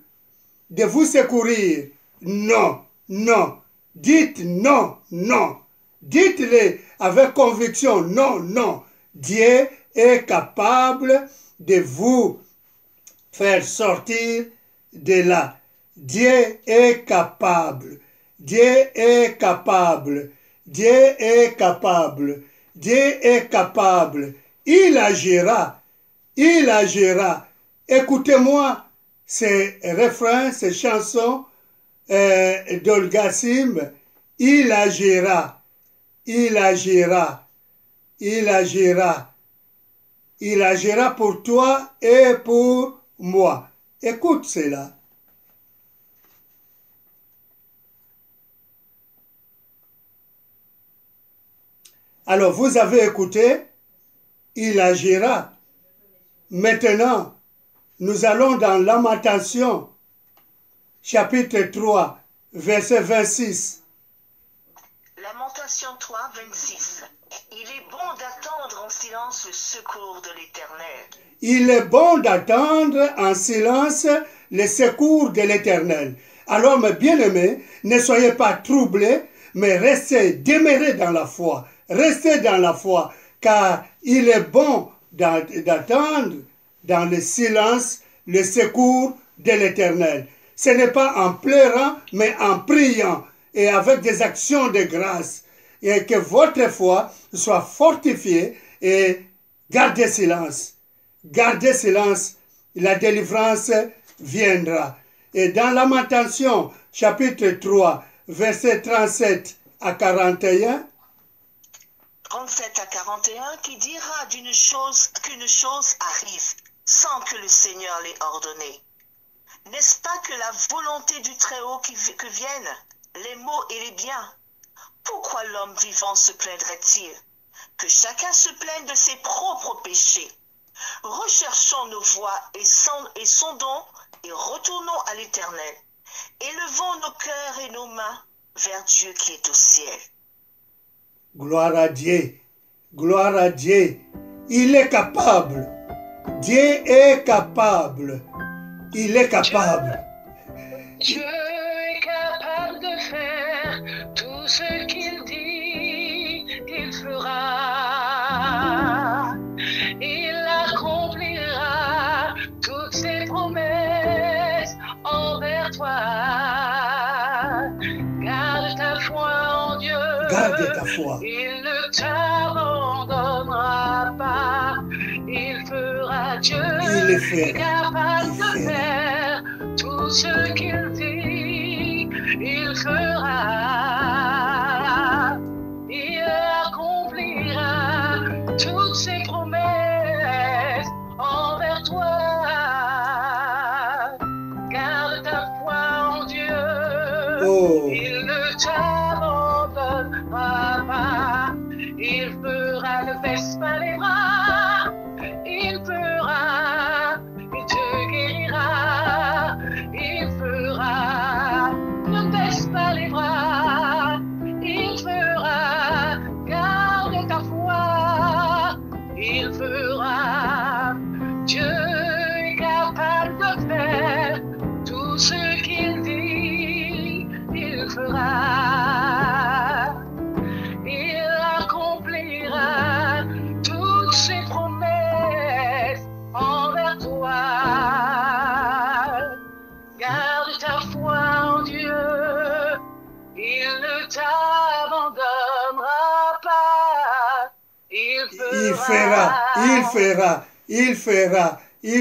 de vous secourir. Non, non. Dites non, non. Dites-le avec conviction, non, non. Dieu est capable de vous faire sortir de là. Dieu est capable. Dieu est capable. Dieu est capable. Dieu est capable. Il agira. Il agira. Écoutez-moi ces refrains, ces chansons d'Olga Sim. Il agira. Il agira. Il agira. Il agira pour toi et pour moi. Écoute cela. Alors, vous avez écouté, il agira. Maintenant, nous allons dans Lamentation, chapitre 3, verset 26. Lamentation 3, 26. Il est bon d'attendre en silence le secours de l'Éternel. Il est bon d'attendre en silence le secours de l'Éternel. Alors, mes bien-aimés, ne soyez pas troublés, mais restez, demeurez dans la foi. Restez dans la foi, car il est bon d'attendre dans le silence le secours de l'Éternel. Ce n'est pas en pleurant, mais en priant et avec des actions de grâce. Et que votre foi soit fortifiée et gardez silence. Gardez silence, la délivrance viendra. Et dans Lamentation, chapitre 3, versets 37 à 41, 37 à 41, qui dira qu'une chose arrive sans que le Seigneur l'ait ordonné. N'est-ce pas que la volonté du Très-Haut que viennent les maux et les biens? Pourquoi l'homme vivant se plaindrait-il? Que chacun se plaigne de ses propres péchés. Recherchons nos voies et sondons et retournons à l'Éternel. Élevons nos cœurs et nos mains vers Dieu qui est au ciel. Gloire à Dieu, gloire à Dieu. Il est capable. Dieu est capable. Il est capable. Dieu est capable de faire tout ce qu'il dit, il fera. Il accomplira toutes ses promesses envers toi. Garde ta foi en Dieu. Garde ta foi. Il ne t'abandonnera pas. Il fera. Dieu est capable de faire tout ce qu'il dit. Il fera. Il accomplira toutes ses promesses envers toi. Garde ta foi en Dieu. Oh. Il ne t'abandonnera pas. Il fera, ne baisse pas les bras. Il fera, il te guérira. Il fera, ne baisse pas les bras. Il fera, garde ta Garde ta foi en Dieu, il ne t'abandonnera pas. Il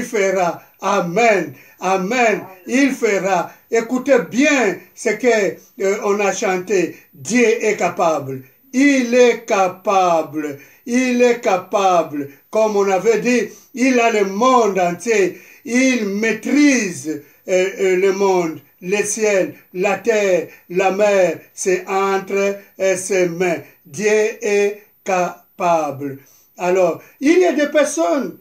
fera. Amen. Amen. Il fera. Écoutez bien ce que on a chanté. Dieu est capable. Il est capable. Il est capable. Comme on avait dit, il a le monde entier. Il maîtrise le monde, le ciel, la terre, la mer. C'est entre ses mains. Dieu est capable. Alors, il y a des personnes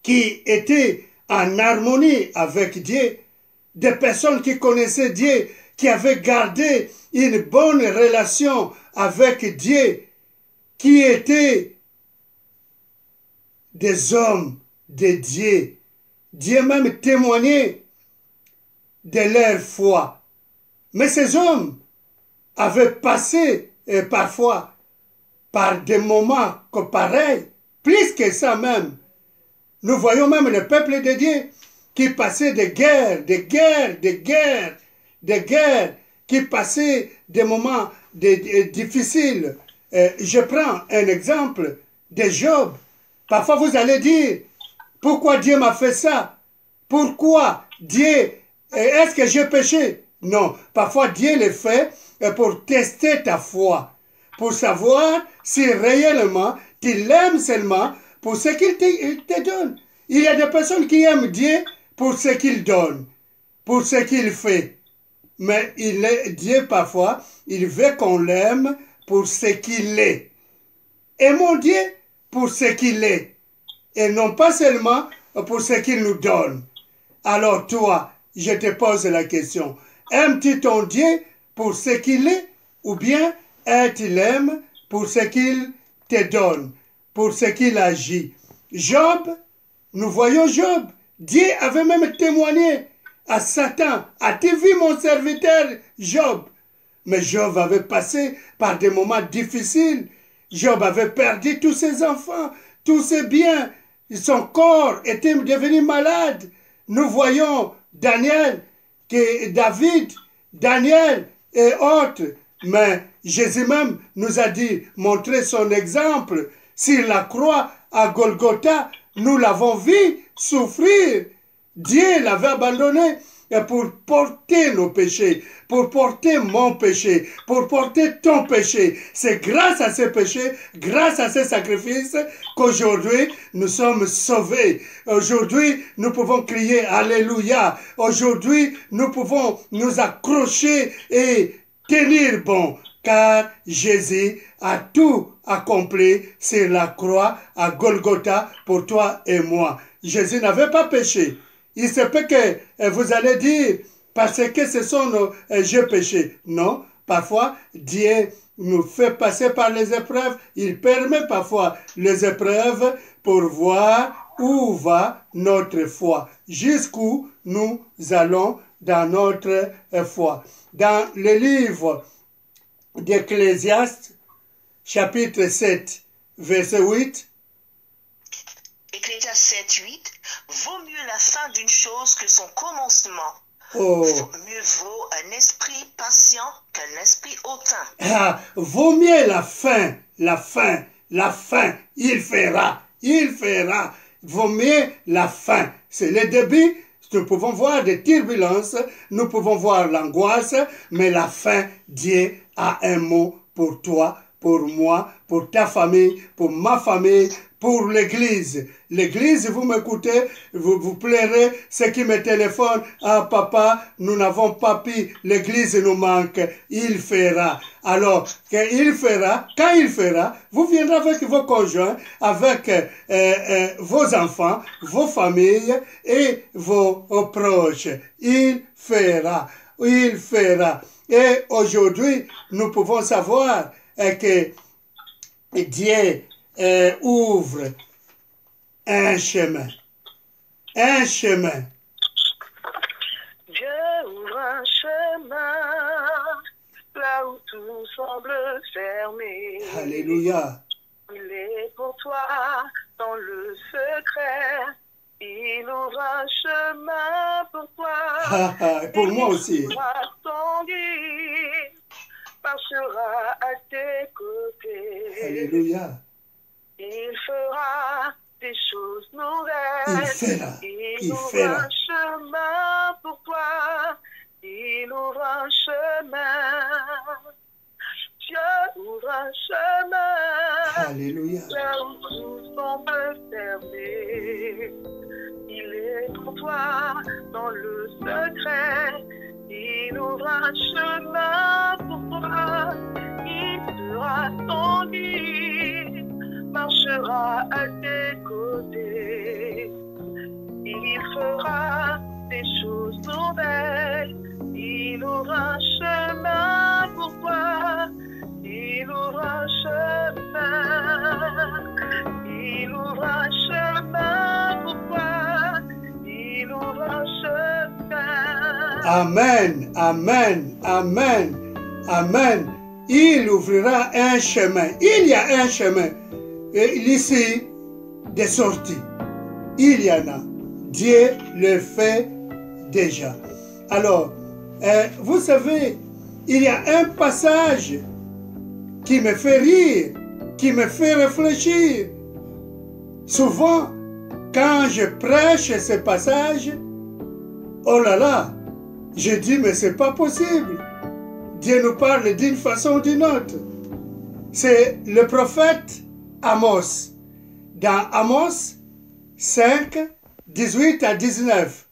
qui étaient en harmonie avec Dieu, des personnes qui connaissaient Dieu, qui avaient gardé une bonne relation avec Dieu, qui étaient des hommes de Dieu. Dieu même témoignait de leur foi. Mais ces hommes avaient passé parfois par des moments pareils, plus que ça même. Nous voyons même le peuple de Dieu qui passait des guerres, qui passait des moments difficiles. Je prends un exemple de Job. Parfois vous allez dire, pourquoi Dieu m'a fait ça? Pourquoi Dieu, est-ce que j'ai péché? Non, parfois Dieu le fait pour tester ta foi, pour savoir si réellement tu l'aimes seulement pour ce qu'il te donne. Il y a des personnes qui aiment Dieu pour ce qu'il donne, pour ce qu'il fait. Mais Dieu, parfois, il veut qu'on l'aime pour ce qu'il est. Aimons Dieu pour ce qu'il est, et non pas seulement pour ce qu'il nous donne. Alors toi, je te pose la question, aimes-tu ton Dieu pour ce qu'il est, ou bien tu l'aimes pour ce qu'il te donne, pour ce qu'il agit? Job, nous voyons Job, Dieu avait même témoigné à Satan, as-tu vu mon serviteur Job? Mais Job avait passé par des moments difficiles. Job avait perdu tous ses enfants, tous ses biens, son corps était devenu malade. Nous voyons Daniel et autres, mais Jésus même nous a dit, montrer son exemple sur la croix à Golgotha. Nous l'avons vu souffrir. Dieu l'avait abandonné pour porter nos péchés, pour porter mon péché, pour porter ton péché. C'est grâce à ces péchés, grâce à ces sacrifices, qu'aujourd'hui nous sommes sauvés. Aujourd'hui, nous pouvons crier Alléluia. Aujourd'hui, nous pouvons nous accrocher et tenir bon, car Jésus a tout accompli sur la croix à Golgotha pour toi et moi. Jésus n'avait pas péché. Il se peut que vous allez dire, parce que ce sont nos j'ai péché. Non, parfois Dieu nous fait passer par les épreuves. Il permet parfois les épreuves pour voir où va notre foi, jusqu'où nous allons dans notre foi. Dans le livre d'Ecclésiaste, chapitre 7, verset 8, Ecclésiaste 7, 8, vaut mieux la fin d'une chose que son commencement. Oh. Mieux vaut un esprit patient qu'un esprit hautain. Ah, vaut mieux la fin, il fera. Vaut mieux la fin. C'est le début. Nous pouvons voir des turbulences, nous pouvons voir l'angoisse, mais la fin, Dieu a un mot pour toi, pour moi, pour ta famille, pour ma famille, pour l'Église. L'Église, vous m'écoutez, vous plairez, ceux qui me téléphonent, ah papa, nous n'avons pas pu, l'Église nous manque, il fera. Alors, quand il fera, vous viendrez avec vos conjoints, avec vos enfants, vos familles et vos proches. Il fera. Et aujourd'hui, nous pouvons savoir que Dieu ouvre un chemin. Dieu ouvre un chemin là où tout semble fermé. Alléluia. Il est pour toi dans le secret. Il ouvre un chemin pour toi. Pour moi aussi. Il sera ton guide, marchera à tes côtés. Alléluia. Il fera des choses nouvelles. Il ouvre un chemin pour toi. Il ouvre un chemin. Dieu ouvre un chemin. Alléluia. Là où tout semble fermé. Il est pour toi dans le secret. Il ouvre un chemin pour toi. Il sera ton guide, marchera à tes côtés. Il fera des choses nouvelles. Il ouvre un chemin pour toi. Il ouvre un chemin. Il ouvre un chemin pour toi. Il ouvre un chemin. Amen, amen, amen, amen. Il ouvrira un chemin. Il y a un chemin. Ici, des sorties. Il y en a. Dieu le fait déjà. Alors, vous savez, il y a un passage qui me fait rire, qui me fait réfléchir. Souvent, quand je prêche ce passage, oh là là, je dis, mais c'est pas possible. Dieu nous parle d'une façon ou d'une autre. C'est le prophète Amos. Dans Amos 5, 18 à 19.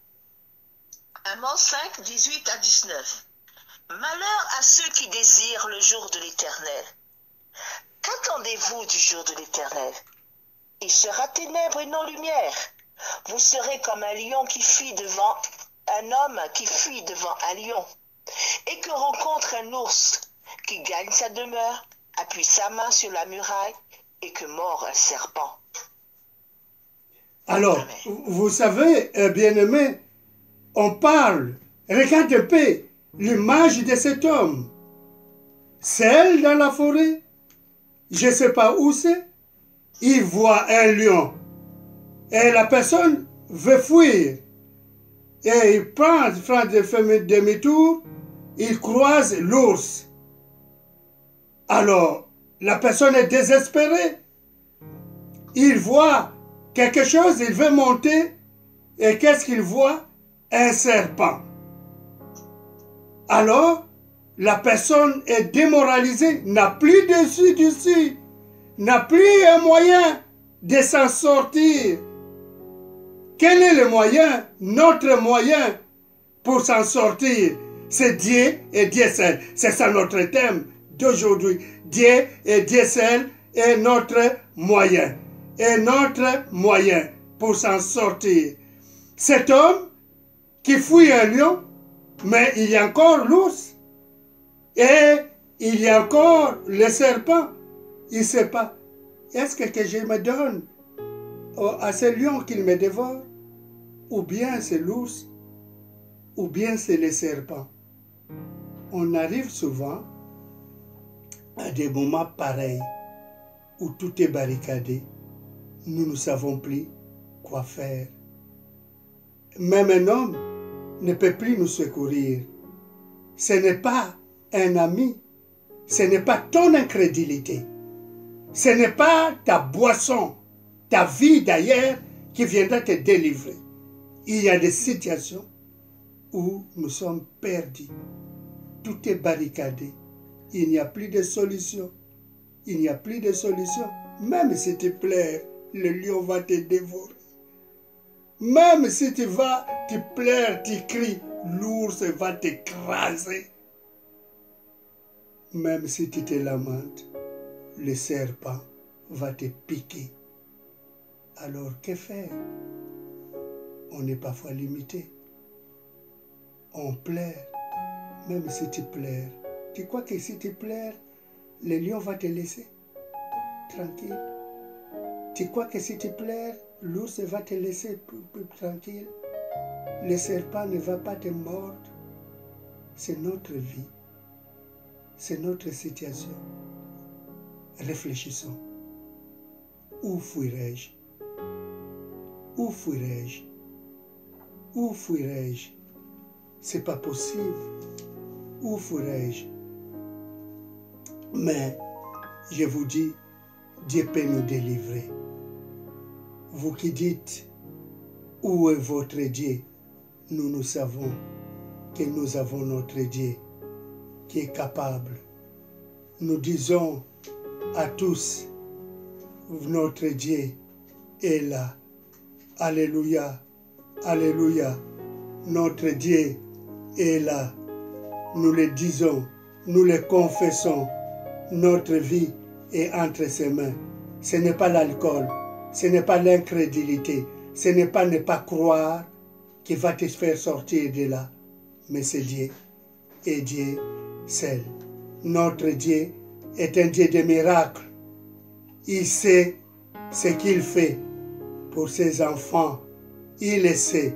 Amos 5, 18 à 19. Malheur à ceux qui désirent le jour de l'Éternel. Qu'attendez-vous du jour de l'Éternel? Il sera ténèbres et non lumière. Vous serez comme un lion qui fuit devant un homme qui fuit devant un lion, et que rencontre un ours qui gagne sa demeure, appuie sa main sur la muraille, et que mord un serpent. Alors, vous savez, bien-aimés, on parle, regarde un peu l'image de cet homme. Celle dans la forêt, je ne sais pas où c'est, il voit un lion. Et la personne veut fuir. Et il prend demi-tour, il croise l'ours. Alors, la personne est désespérée. Il voit quelque chose, il veut monter. Et qu'est-ce qu'il voit? Un serpent. Alors, la personne est démoralisée, n'a plus dessus, n'a plus un moyen de s'en sortir. Quel est le moyen? Notre moyen pour s'en sortir, c'est Dieu et Dieu seul. C'est ça notre thème d'aujourd'hui. Dieu et Dieu seul est notre moyen. Et notre moyen pour s'en sortir. Cet homme qui fuit un lion, mais il y a encore l'ours. Et il y a encore le serpent. Il ne sait pas. Est-ce que je me donne à ce lion qu'il me dévore? Ou bien c'est l'ours? Ou bien c'est le serpent? On arrive souvent à des moments pareils où tout est barricadé. Nous ne savons plus quoi faire. Même un homme ne peut plus nous secourir. Ce n'est pas un ami. Ce n'est pas ton incrédulité. Ce n'est pas ta boisson, ta vie d'ailleurs qui viendra te délivrer. Il y a des situations où nous sommes perdus. Tout est barricadé. Il n'y a plus de solution. Il n'y a plus de solution. Même si tu pleures, le lion va te dévorer. Même si tu pleures, tu cries, l'ours va t'écraser. Même si tu te lamentes, le serpent va te piquer. Alors que faire? On est parfois limité. On pleure. Même si tu pleures, tu crois que si tu pleures, le lion va te laisser tranquille? Tu crois que si tu pleures, l'ours va te laisser tranquille? Le serpent ne va pas te mordre. C'est notre vie. C'est notre situation. Réfléchissons. Où fuirai-je? Où fuirai-je? Où fuirai-je? C'est pas possible. Où fuirai-je? Mais je vous dis, Dieu peut nous délivrer. Vous qui dites, où est votre Dieu? Nous savons que nous avons notre Dieu qui est capable. Nous disons à tous, notre Dieu est là. Alléluia, alléluia. Notre Dieu est là. Nous le disons, nous le confessons. Notre vie est entre ses mains. Ce n'est pas l'alcool, ce n'est pas l'incrédulité, ce n'est pas ne pas croire qui va te faire sortir de là. Mais c'est Dieu, et Dieu seul. Notre Dieu est un Dieu de miracles. Il sait ce qu'il fait pour ses enfants. Il le sait.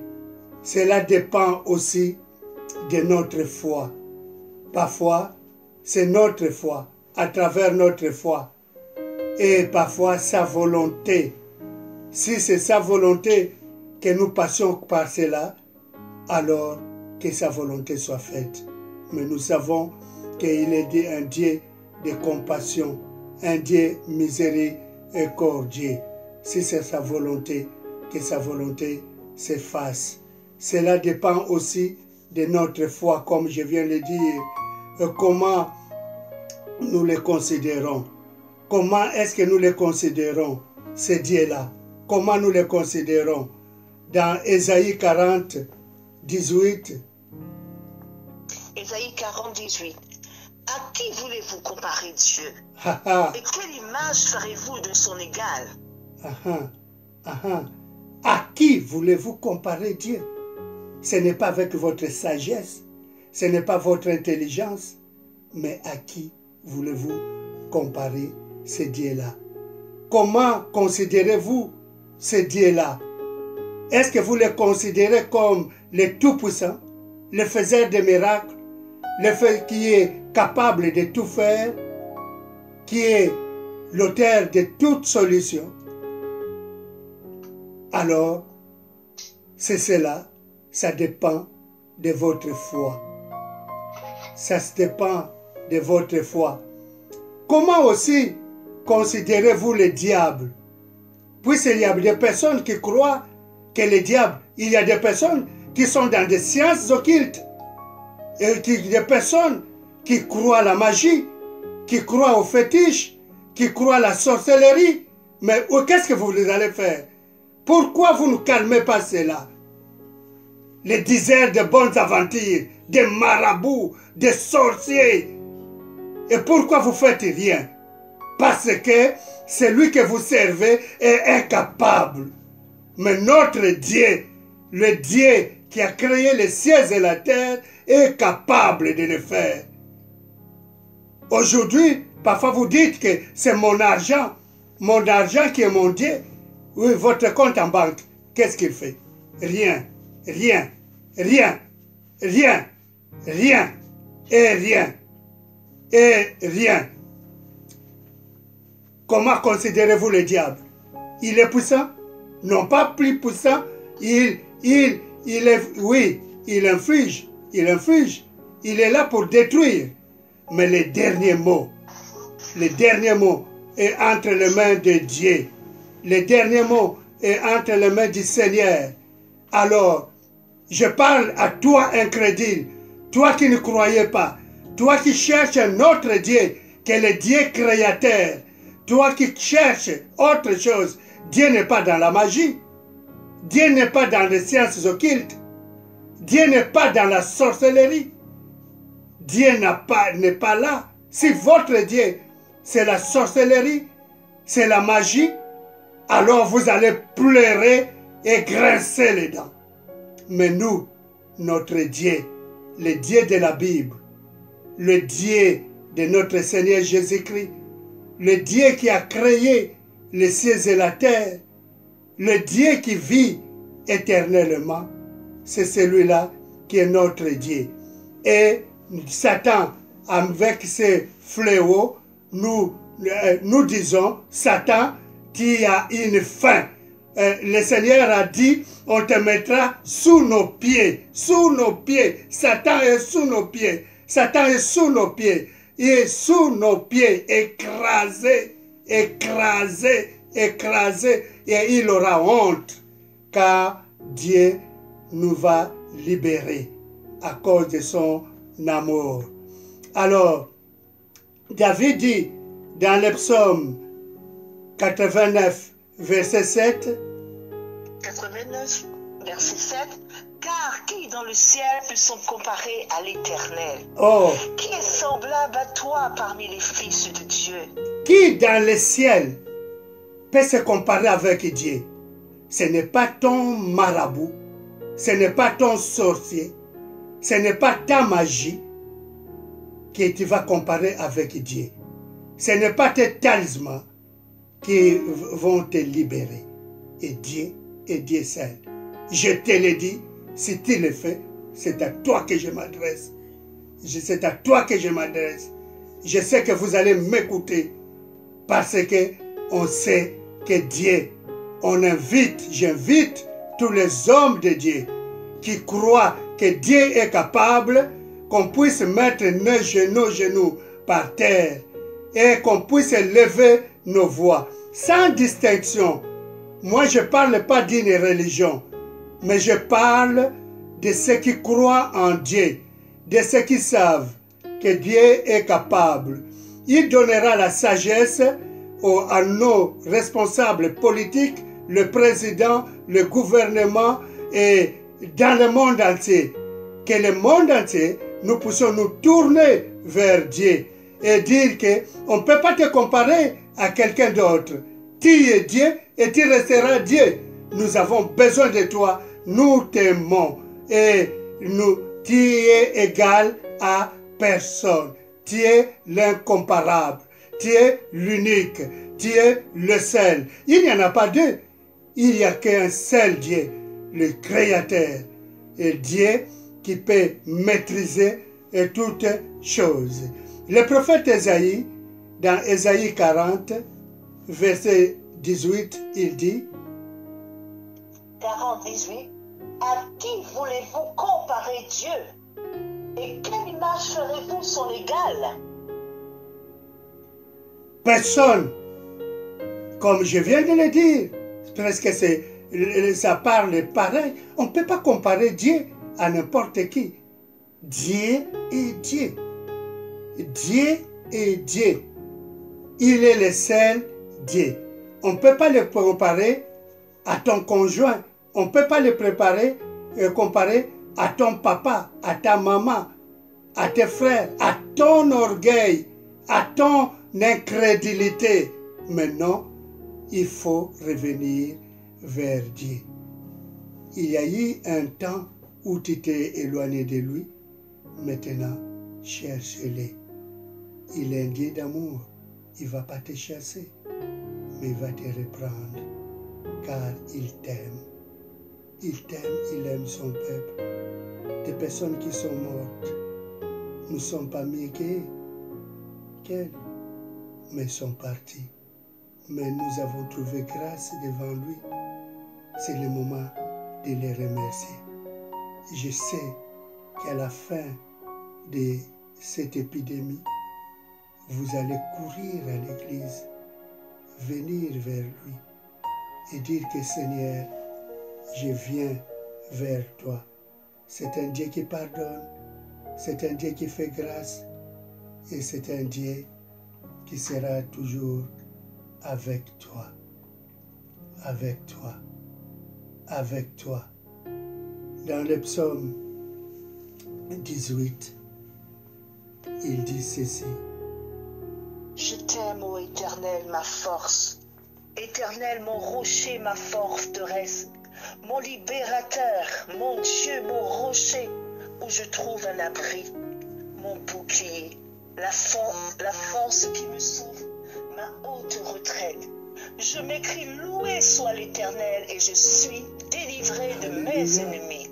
Cela dépend aussi de notre foi. Parfois, c'est notre foi, à travers notre foi. Et parfois, sa volonté. Si c'est sa volonté que nous passions par cela, alors que sa volonté soit faite. Mais nous savons qu'il est un Dieu de compassion, un Dieu miséricordieux. Si c'est sa volonté, que sa volonté s'efface. Cela dépend aussi de notre foi, comme je viens de le dire. Comment nous le considérons? Comment est-ce que nous le considérons, ce Dieu-là? Comment nous le considérons? Dans Ésaïe 40, 18. Ésaïe 40, 18. À qui voulez-vous comparer Dieu? Et quelle image ferez-vous de son égal? À qui voulez-vous comparer Dieu? Ce n'est pas avec votre sagesse, ce n'est pas votre intelligence, mais à qui voulez-vous comparer ce Dieu-là? Comment considérez-vous ce Dieu-là? Est-ce que vous le considérez comme le Tout-Puissant, le faiseur de miracles, le fait qui est capable de tout faire, qui est l'auteur de toute solution? Alors, c'est cela, ça dépend de votre foi. Ça dépend de votre foi. Comment aussi considérez-vous le diable? Puisqu'il y a des personnes qui croient que le diable, il y a des personnes qui sont dans des sciences occultes, et des personnes qui croient à la magie, qui croient aux fétiches, qui croient à la sorcellerie. Mais qu'est-ce que vous allez faire? Pourquoi vous ne calmez pas cela? Les dizaines de bonnes aventures, des marabouts, des sorciers. Et pourquoi vous faites rien? Parce que celui que vous servez est incapable. Mais notre Dieu, le Dieu qui a créé les cieux et la terre, est capable de le faire. Aujourd'hui, parfois vous dites que c'est mon argent qui est mon Dieu. Oui, votre compte en banque, qu'est-ce qu'il fait? Rien, rien, rien, rien, rien, et rien, et rien. Comment considérez-vous le diable? Il est puissant? Non, pas plus puissant. Il inflige. Il est là pour détruire. Mais le dernier mot est entre les mains de Dieu. Le dernier mot est entre les mains du Seigneur. Alors, je parle à toi incrédule, toi qui ne croyais pas, toi qui cherches un autre Dieu que le Dieu créateur, toi qui cherches autre chose. Dieu n'est pas dans la magie, Dieu n'est pas dans les sciences occultes, Dieu n'est pas dans la sorcellerie, Dieu n'est pas là. Si votre Dieu, c'est la sorcellerie, c'est la magie, alors vous allez pleurer et grincer les dents. Mais nous, notre Dieu, le Dieu de la Bible, le Dieu de notre Seigneur Jésus-Christ, le Dieu qui a créé les cieux et la terre, le Dieu qui vit éternellement, c'est celui-là qui est notre Dieu. Et Satan, avec ses fléaux, nous disons, Satan, tu as une fin. le Seigneur a dit, on te mettra sous nos pieds. Sous nos pieds. Satan est sous nos pieds. Satan est sous nos pieds. Il est sous nos pieds, écrasé, écrasé, écrasé. Et il aura honte, car Dieu nous va libérer à cause de son amour. Alors, David dit dans le psaume 89, verset 7. 89, verset 7. Car qui dans le ciel peut se comparer à l'Éternel? Oh. Qui est semblable à toi parmi les fils de Dieu? Qui dans le ciel peut se comparer avec Dieu? Ce n'est pas ton marabout, ce n'est pas ton sorcier, ce n'est pas ta magie que tu vas comparer avec Dieu. Ce n'est pas tes talismans qui vont te libérer. Et Dieu seul. Je te l'ai dit, si tu le fais, c'est à toi que je m'adresse. C'est à toi que je m'adresse. Je sais que vous allez m'écouter parce que on sait que Dieu, j'invite tous les hommes de Dieu qui croient que Dieu est capable, qu'on puisse mettre nos genoux par terre et qu'on puisse lever nos voix sans distinction. Moi, je ne parle pas d'une religion, mais je parle de ceux qui croient en Dieu, de ceux qui savent que Dieu est capable. Il donnera la sagesse à nos responsables politiques, le président, le gouvernement et dans le monde entier. Que le monde entier, nous puissions nous tourner vers Dieu et dire qu'on ne peut pas te comparer à quelqu'un d'autre. Tu es Dieu et tu resteras Dieu. Nous avons besoin de toi. Nous t'aimons. Et tu es égal à personne. Tu es l'incomparable. Tu es l'unique. Tu es le seul. Il n'y en a pas deux. Il n'y a qu'un seul Dieu, le Créateur. Et Dieu qui peut maîtriser toutes choses. Le prophète Ésaïe, dans Ésaïe 40, verset 18, il dit 40, 18. À qui voulez-vous comparer Dieu? Et quelle image ferez-vous son égal? Personne. Comme je viens de le dire, presque ça parle pareil. On ne peut pas comparer Dieu à n'importe qui. Dieu est Dieu. Dieu est Dieu. Il est le seul Dieu. On ne peut pas le comparer à ton conjoint. On ne peut pas le comparer à ton papa, à ta maman, à tes frères, à ton orgueil, à ton incrédulité. Maintenant, il faut revenir vers Dieu. Il y a eu un temps où tu t'es éloigné de lui. Maintenant, cherche-le. Il est un Dieu d'amour. Il ne va pas te chasser, mais il va te reprendre, car il t'aime. Il t'aime, il aime son peuple. Des personnes qui sont mortes ne sont pas mieux qu'elles, mais sont parties. Mais nous avons trouvé grâce devant lui. C'est le moment de les remercier. Je sais qu'à la fin de cette épidémie, vous allez courir à l'église, venir vers lui et dire que Seigneur, je viens vers toi. C'est un Dieu qui pardonne, c'est un Dieu qui fait grâce et c'est un Dieu qui sera toujours avec toi, avec toi, avec toi. Dans le psaume 18, il dit ceci. Je t'aime, ô Éternel, ma force. Éternel, mon rocher, ma forteresse, mon libérateur, mon Dieu, mon rocher, où je trouve un abri, mon bouclier, la force qui me sauve, ma haute retraite. Je m'écris, loué soit l'Éternel, et je suis délivré de mes ennemis.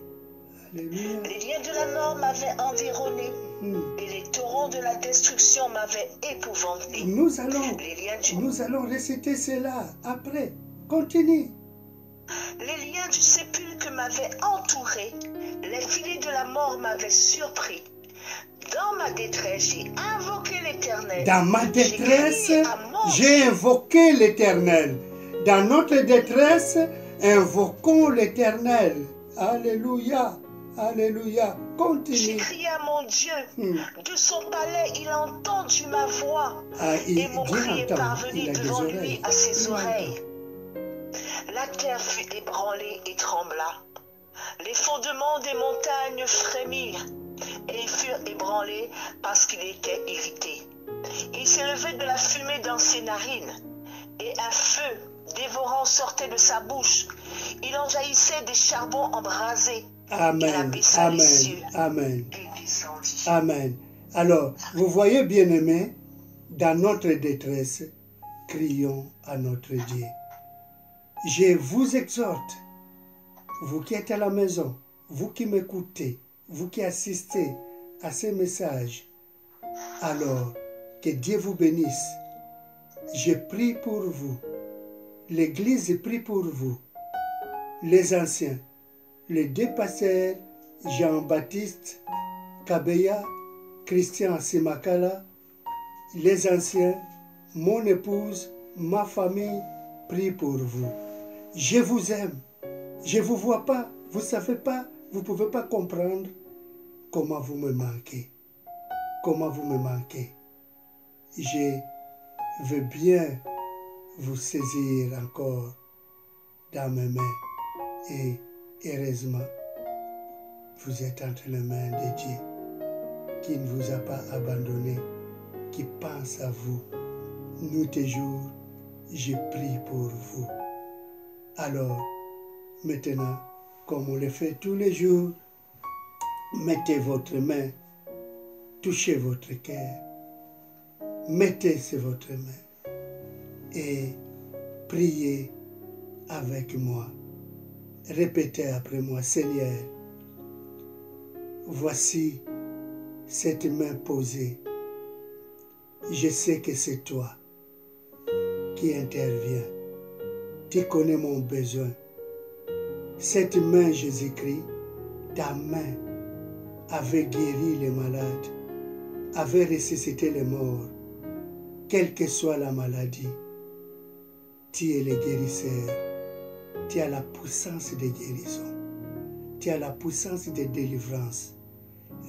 Alléluia. Les liens de la mort m'avaient environné, et les torrents de la destruction m'avaient épouvanté. Nous allons réciter cela après. Continue. Les liens du sépulcre m'avaient entouré, les filets de la mort m'avaient surpris. Dans ma détresse, j'ai invoqué l'Éternel. Dans ma détresse, j'ai invoqué l'Éternel. Dans notre détresse, invoquons l'Éternel. Alléluia. Alléluia. Continue. J'ai crié à mon Dieu. De son palais, il a entendu ma voix. Et mon cri est parvenu devant lui à ses oreilles. La terre fut ébranlée et trembla. Les fondements des montagnes frémirent. Et ils furent ébranlés parce qu'il était irrité. Il s'élevait de la fumée dans ses narines. Et un feu dévorant sortait de sa bouche. Il en jaillissait des charbons embrasés. Amen, amen, amen, amen. Alors, vous voyez, bien-aimés, dans notre détresse, crions à notre Dieu. Je vous exhorte, vous qui êtes à la maison, vous qui m'écoutez, vous qui assistez à ces messages, alors que Dieu vous bénisse. Je prie pour vous. L'Église prie pour vous. Les anciens, les deux pasteurs, Jean-Baptiste Kabeya, Christian Simakala, les anciens, mon épouse, ma famille, prie pour vous. Je vous aime. Je ne vous vois pas. Vous ne savez pas. Vous ne pouvez pas comprendre comment vous me manquez. Comment vous me manquez. Je veux bien vous saisir encore dans mes mains. Et heureusement, vous êtes entre les mains de Dieu qui ne vous a pas abandonné, qui pense à vous. Nuit et jour, je prie pour vous. Alors, maintenant, comme on le fait tous les jours, mettez votre main, touchez votre cœur, mettez sur votre main et priez avec moi. Répétez après moi, Seigneur, voici cette main posée. Je sais que c'est toi qui interviens. Tu connais mon besoin. Cette main, Jésus-Christ, ta main avait guéri les malades, avait ressuscité les morts, quelle que soit la maladie. Tu es le guérisseur. Tu as la puissance de guérison. Tu as la puissance de délivrance.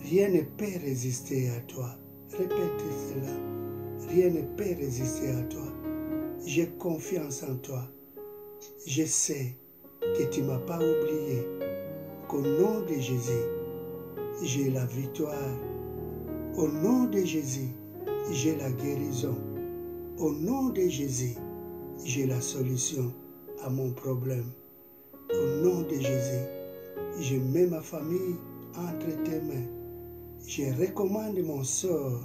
Rien ne peut résister à toi. Répète cela. Rien ne peut résister à toi. J'ai confiance en toi. Je sais que tu ne m'as pas oublié. Qu'au nom de Jésus, j'ai la victoire. Au nom de Jésus, j'ai la guérison. Au nom de Jésus, j'ai la solution à mon problème. Au nom de Jésus, je mets ma famille entre tes mains. Je recommande mon sort.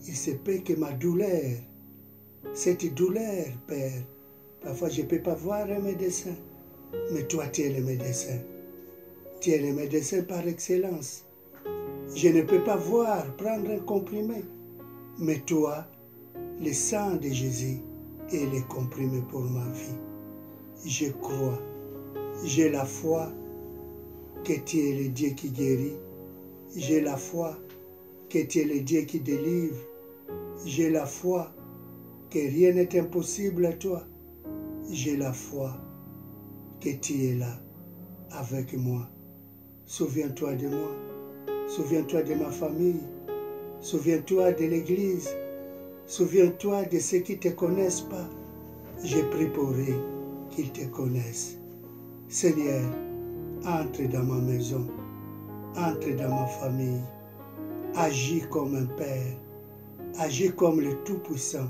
Il se peut que ma douleur, cette douleur, Père, parfois je ne peux pas voir un médecin, mais toi tu es le médecin. Tu es le médecin par excellence. Je ne peux pas voir, prendre un comprimé, mais toi, le sang de Jésus est le comprimé pour ma vie. Je crois, j'ai la foi que tu es le Dieu qui guérit. J'ai la foi que tu es le Dieu qui délivre. J'ai la foi que rien n'est impossible à toi. J'ai la foi que tu es là avec moi. Souviens-toi de moi. Souviens-toi de ma famille. Souviens-toi de l'Église. Souviens-toi de ceux qui ne te connaissent pas. Je prie pour eux qu'ils te connaissent. Seigneur, entre dans ma maison. Entre dans ma famille. Agis comme un Père. Agis comme le Tout-Puissant.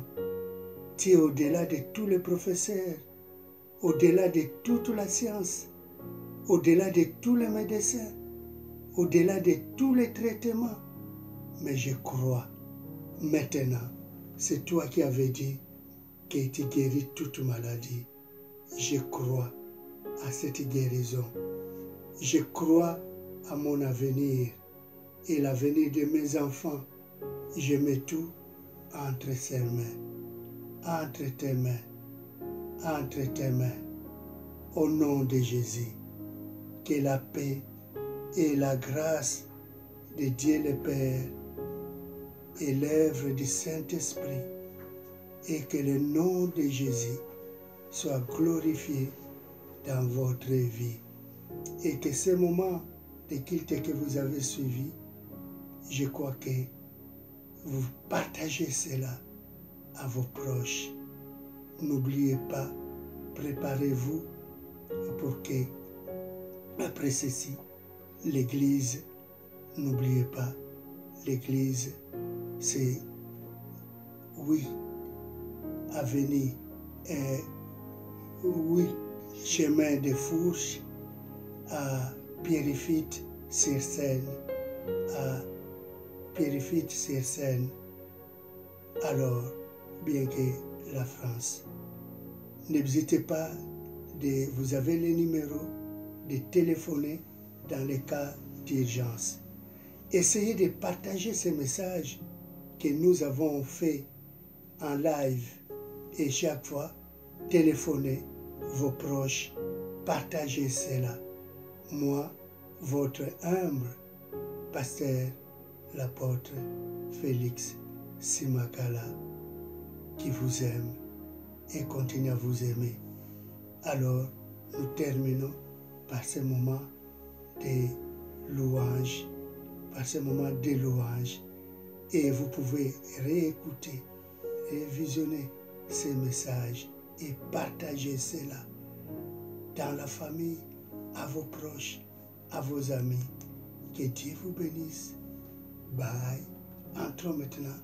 Tu es au-delà de tous les professeurs. Au-delà de toute la science. Au-delà de tous les médecins. Au-delà de tous les traitements. Mais je crois, maintenant, c'est toi qui avais dit que tu guéris toute maladie. Je crois à cette guérison. Je crois à mon avenir et l'avenir de mes enfants. Je mets tout entre ses mains, entre tes mains, entre tes mains. au nom de Jésus. Que la paix et la grâce de Dieu le Père et l'œuvre du Saint-Esprit et que le nom de Jésus soit glorifié dans votre vie. Et que ce moment de culte que vous avez suivi, je crois que vous partagez cela à vos proches. N'oubliez pas, préparez-vous pour que, après ceci, l'Église, n'oubliez pas, l'Église, c'est, oui, avenue, oui, chemin de Fourche, à Pierrefitte-sur-Seine, alors, bien que la France. N'hésitez pas, vous avez les numéros, de téléphoner dans les cas d'urgence. Essayez de partager ces messages que nous avons fait en live et chaque fois, téléphonez vos proches, partagez cela. Moi, votre humble pasteur, l'apôtre Félix Simakala, qui vous aime et continue à vous aimer. Alors, nous terminons par ce moment de louange, et vous pouvez réécouter, révisionner ces messages et partager cela dans la famille, à vos proches, à vos amis. Que Dieu vous bénisse. Bye. Entrons maintenant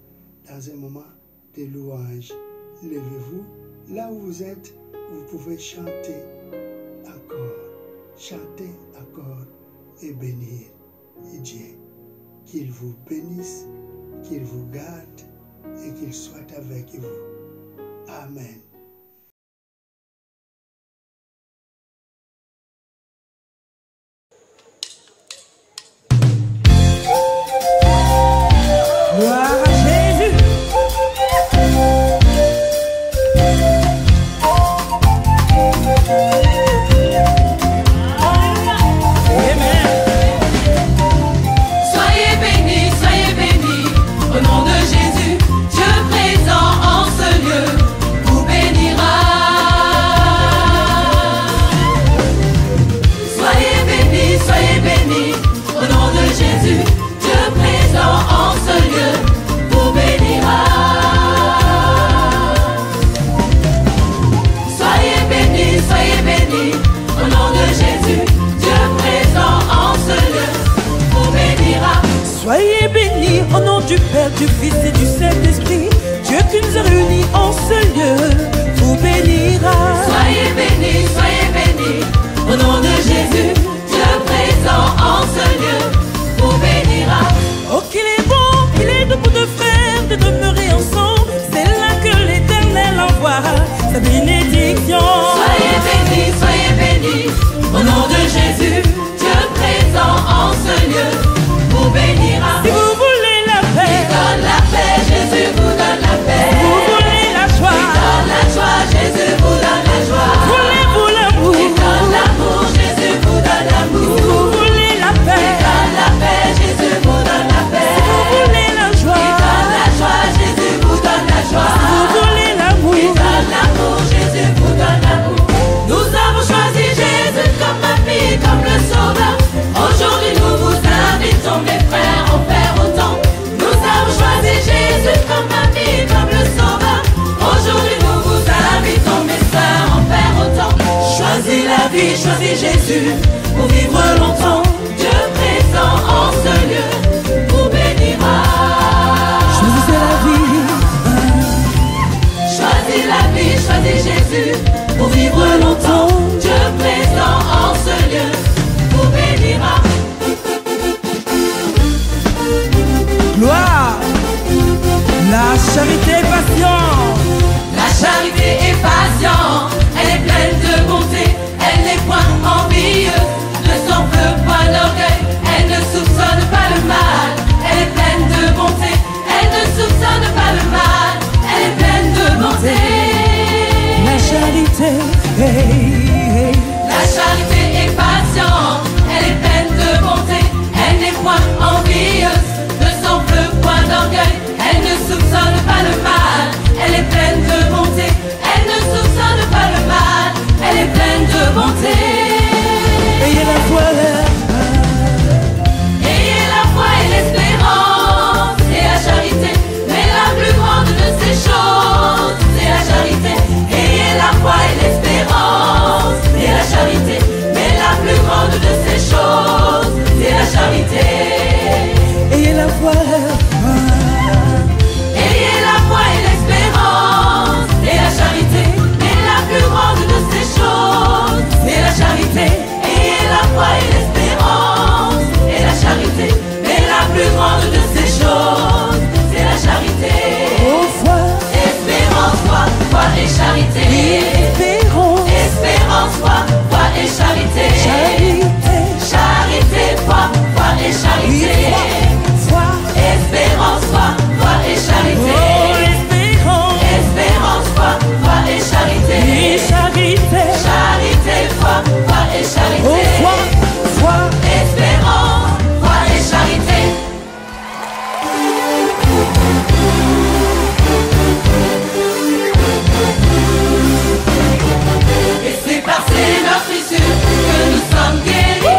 dans un moment de louange. Levez-vous là où vous êtes. Vous pouvez chanter encore et bénir Dieu. Qu'il vous bénisse, qu'il vous garde et qu'il soit avec vous. Amen. Gloire à Jésus. Amen. Soyez bénis, au nom de Jésus, Dieu présent en ce lieu vous bénira. Soyez bénis, au nom de Jésus, Dieu présent en ce lieu vous bénira. Soyez bénis, au nom de Jésus, Dieu présent en ce lieu vous bénira. Soyez bénis au nom du Père, du Fils et du Saint-Esprit. Dieu qui nous a réunis en ce lieu vous bénira. Soyez bénis, au nom de Jésus, Dieu présent en ce lieu vous bénira. Oh qu'il est bon, qu'il est debout de frères de demeurer ensemble. C'est là que l'Éternel envoie sa bénédiction. Soyez bénis, au nom de Jésus, Dieu présent en ce lieu vous bénira. Si vous voulez la paix, il donne la paix, Jésus vous donne la paix. Si vous voulez la joie, il donne la joie, Jésus vous donne la joie. Voulez-vous l'amour, il donne l'amour, Jésus vous donne l'amour. Si vous voulez la paix, il donne la paix, Jésus vous donne la paix. Si vous voulez la joie, il donne la joie, Jésus vous donne la joie. Si vous voulez l'amour, il donne l'amour, Jésus vous donne l'amour. Nous avons choisi Jésus comme ami, comme le sauveur. Aujourd'hui nous vous invitons mes frères en faire autant. Nous avons choisi Jésus comme ami, comme le sauveur. Aujourd'hui nous vous invitons mes frères en faire autant. Choisis la vie, choisis Jésus pour vivre longtemps. Dieu présent en ce lieu vous bénira. choisissez la vie. Choisis la vie, choisis Jésus pour vivre longtemps. Dieu présent en ce lieu vous bénira. Gloire, la charité est patiente. La charité est patiente, elle est pleine de bonté, elle n'est point envieuse, ne s'en veut pas d'orgueil, elle ne soupçonne pas le mal, elle est pleine de bonté, elle ne soupçonne pas le mal, elle est pleine de bonté. La charité, hey, hey. charité. Foi, Espérance, foi et charité. oh espérance, Espérance, foi et charité. et charité. Charité, foi et charité. Oh foi, foi, Espérance, foi et charité. Et c'est par ces meurtrissures que nous sommes guéris.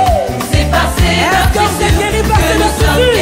C'est par ces meurtrissures que nous sommes guéris.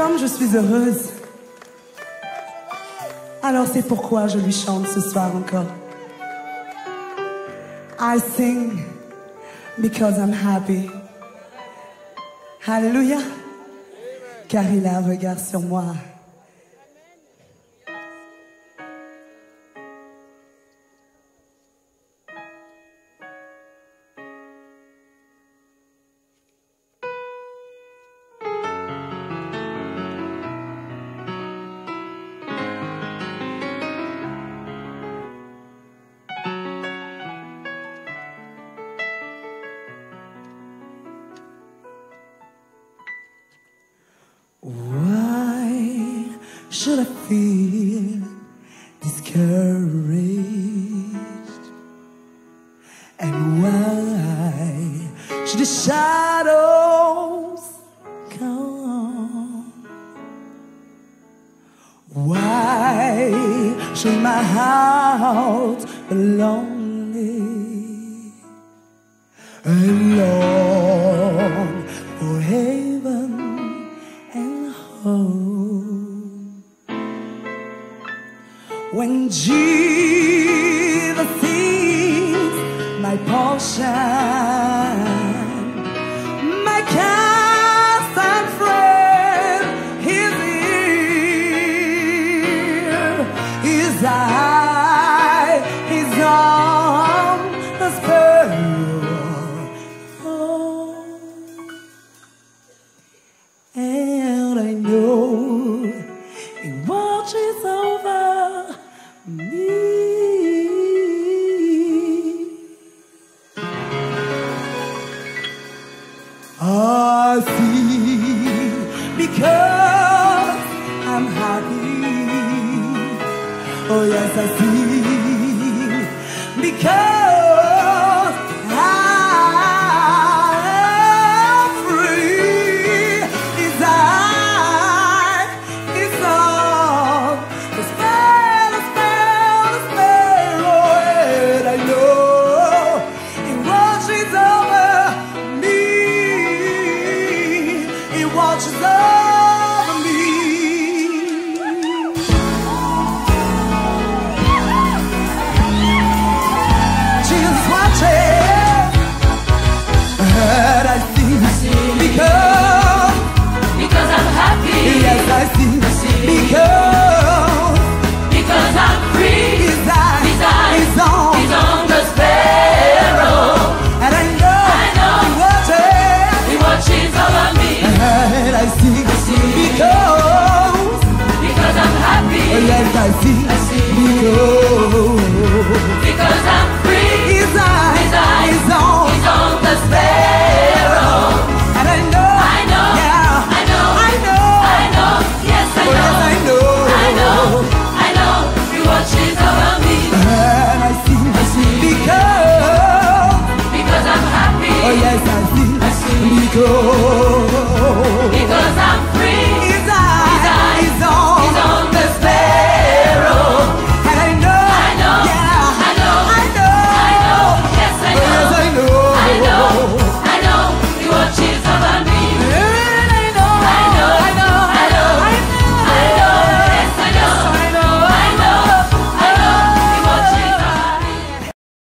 comme je suis heureuse, alors c'est pourquoi je lui chante ce soir encore. I sing because I'm happy. Alléluia. Car il a un regard sur moi. Why should I feel discouraged? And why should the shadows come? Why should my heart be lonely and long for heaven and home? When Jesus is my portion, my constant friend, His ear, His eye, His arm, His pearl. And I know He watches over me. I sing because I'm happy. Oh yes, I sing because